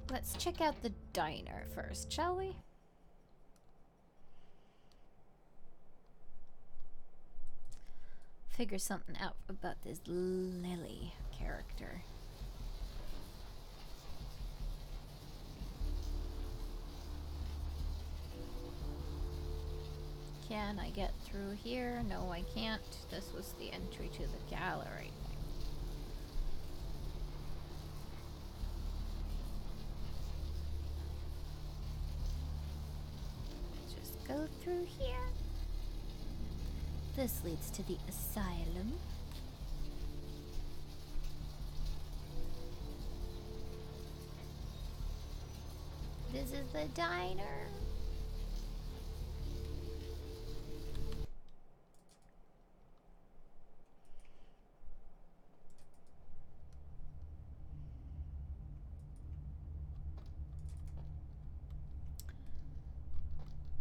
Let's check out the diner first, shall we? Figure something out about this Lily character. Can I get through here? No, I can't. This was the entry to the gallery. Just go through here. This leads to the asylum. This is the diner.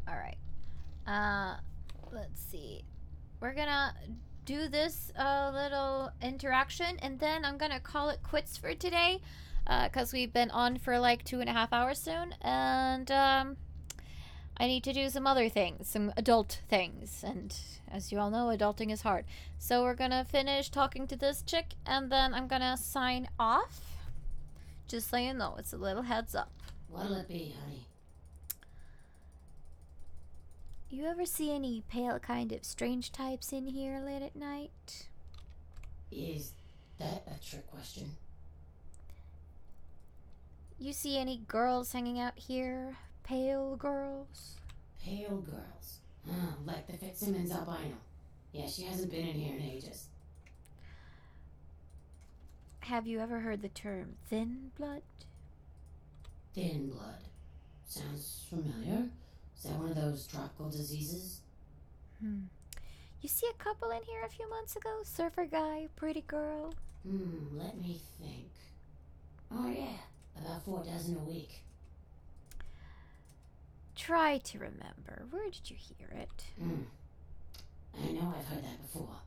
All right. Let's see. We're gonna do this little interaction, and then I'm gonna call it quits for today, because we've been on for like 2.5 hours soon, and I need to do some other things, some adult things, and as you all know, adulting is hard. So we're gonna finish talking to this chick, and then I'm gonna sign off. Just so you know, it's a little heads up. What'll it be, honey? You ever see any pale kind of strange types in here late at night? Is that a trick question? You see any girls hanging out here? Pale girls? Pale girls. Like the Fitzsimmons albino. Yeah, she hasn't been in here in ages. Have you ever heard the term thin blood? Thin blood. Sounds familiar. Is that one of those tropical diseases? You see a couple in here a few months ago? Surfer guy, pretty girl. Let me think. Oh yeah, about 4 dozen a week. Try to remember. Where did you hear it? I know I've heard that before.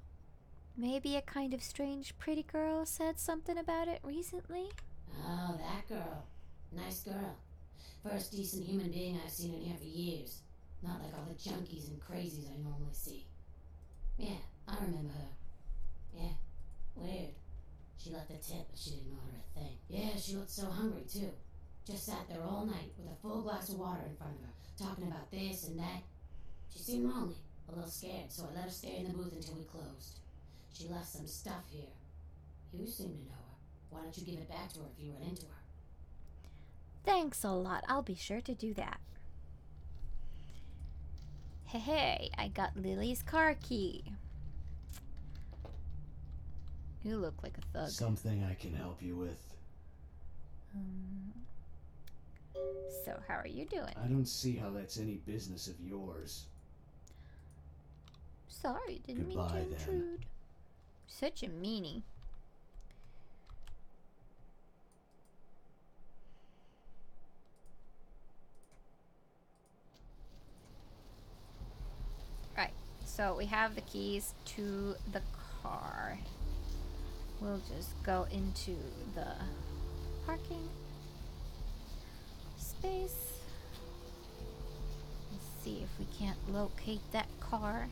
Maybe a kind of strange pretty girl said something about it recently? Oh, that girl. Nice girl. First decent human being I've seen in here for years. Not like all the junkies and crazies I normally see. Yeah, I remember her. Yeah, weird. She left a tip, but she didn't order a thing. Yeah, she looked so hungry, too. Just sat there all night with a full glass of water in front of her, talking about this and that. She seemed lonely, a little scared, so I let her stay in the booth until we closed. She left some stuff here. You seem to know her. Why don't you give it back to her if you run into her? Thanks a lot. I'll be sure to do that. Hey, I got Lily's car key. You look like a thug. Something I can help you with. So, how are you doing? I don't see how that's any business of yours. Sorry, didn't mean Goodbye, to then. intrude. Such a meanie. Right, so we have the keys to the car. We'll just go into the parking space. Let's see if we can't locate that car.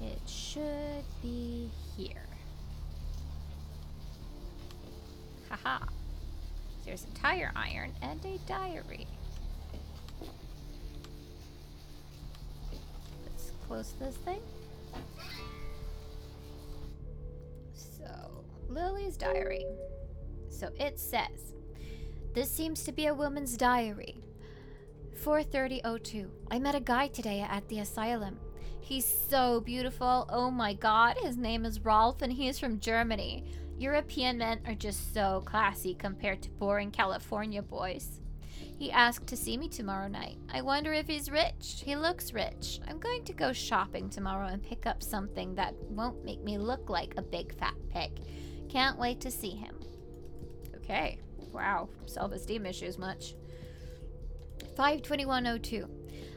It should be here. Haha. There's a tire iron and a diary. Let's close this thing. So, Lily's diary. So it says, this seems to be a woman's diary. 4:30:02. I met a guy today at the asylum. He's so beautiful. Oh my god, his name is Rolf and he is from Germany. European men are just so classy compared to boring California boys. He asked to see me tomorrow night. I wonder if he's rich. He looks rich. I'm going to go shopping tomorrow and pick up something that won't make me look like a big fat pig. Can't wait to see him. Okay. Wow. Self-esteem issues much. 5:21:02.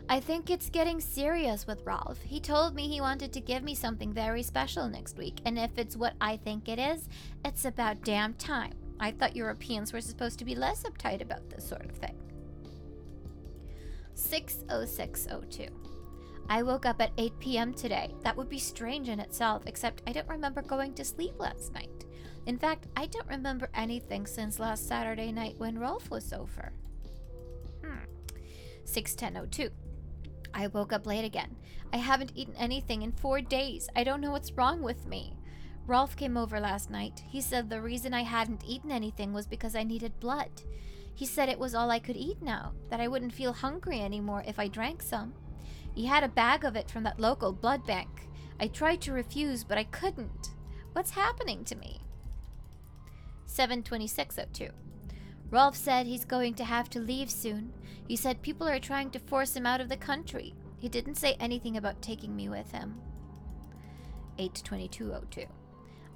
I think it's getting serious with Rolf. He told me he wanted to give me something very special next week, and if it's what I think it is, it's about damn time. I thought Europeans were supposed to be less uptight about this sort of thing. 6:06:02. I woke up at 8 p.m. today. That would be strange in itself, except I don't remember going to sleep last night. In fact, I don't remember anything since last Saturday night when Rolf was over. 6:10:02. I woke up late again. I haven't eaten anything in 4 days. I don't know what's wrong with me. Rolf came over last night. He said the reason I hadn't eaten anything was because I needed blood. He said it was all I could eat now, that I wouldn't feel hungry anymore if I drank some. He had a bag of it from that local blood bank. I tried to refuse, but I couldn't. What's happening to me? 7:26:02. Rolf said he's going to have to leave soon. He said people are trying to force him out of the country. He didn't say anything about taking me with him. 8:22:02.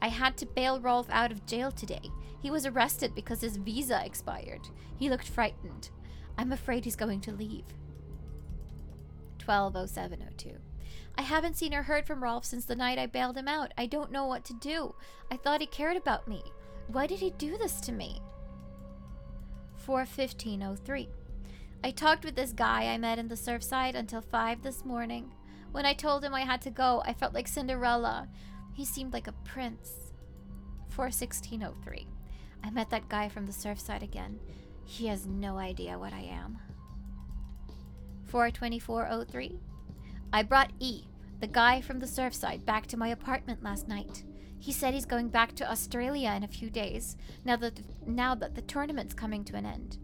I had to bail Rolf out of jail today. He was arrested because his visa expired. He looked frightened. I'm afraid he's going to leave. 12:07:02. I haven't seen or heard from Rolf since the night I bailed him out. I don't know what to do. I thought he cared about me. Why did he do this to me? 4:15:03. I talked with this guy I met in the Surfside until 5 this morning. When I told him I had to go, I felt like Cinderella. He seemed like a prince. 4:16:03. I met that guy from the Surfside again. He has no idea what I am. 4:24:03. I brought E, the guy from the Surfside, back to my apartment last night. He said he's going back to Australia in a few days, now that the tournament's coming to an end.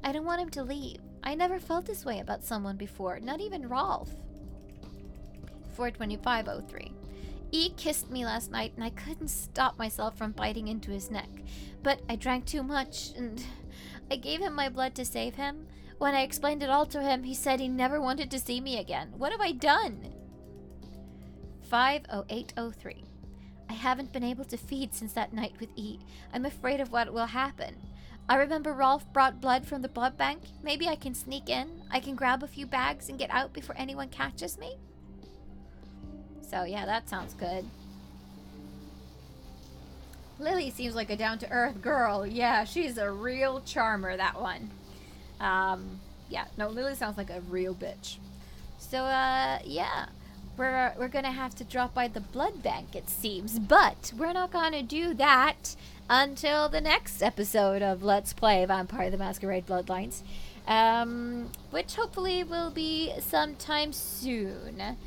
I don't want him to leave. I never felt this way about someone before, not even Rolf. 4:25:03. E kissed me last night and I couldn't stop myself from biting into his neck. But I drank too much and I gave him my blood to save him. When I explained it all to him, he said he never wanted to see me again. What have I done? 5:08:03. I haven't been able to feed since that night with E. I'm afraid of what will happen. I remember Rolf brought blood from the blood bank. Maybe I can sneak in. I can grab a few bags and get out before anyone catches me. So yeah, that sounds good. Lily seems like a down-to-earth girl. Yeah, she's a real charmer, that one. Yeah, no, Lily sounds like a real bitch. So, yeah. We're gonna have to drop by the blood bank, it seems. But we're not gonna do that until the next episode of Let's Play Vampire the Masquerade Bloodlines. Which hopefully will be sometime soon.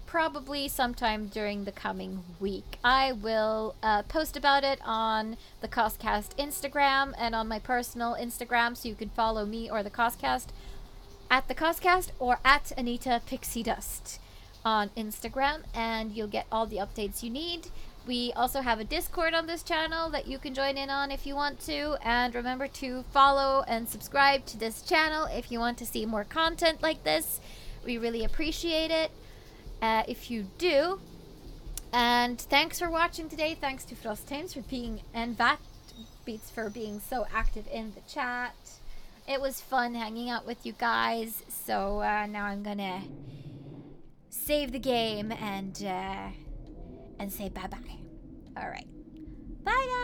Probably sometime during the coming week. I will post about it on the CosCast Instagram and on my personal Instagram, so you can follow me or the CosCast at the CosCast or at Anita Pixie Dust on Instagram, and you'll get all the updates you need. We also have a Discord on this channel that you can join in on if you want to, and remember to follow and subscribe to this channel if you want to see more content like this. We really appreciate it if you do. And thanks for watching today. Thanks to Frost Tames for being, and Vat Beats for being so active in the chat. It was fun hanging out with you guys. So now I'm gonna save the game and say bye-bye. All right. Bye, guys.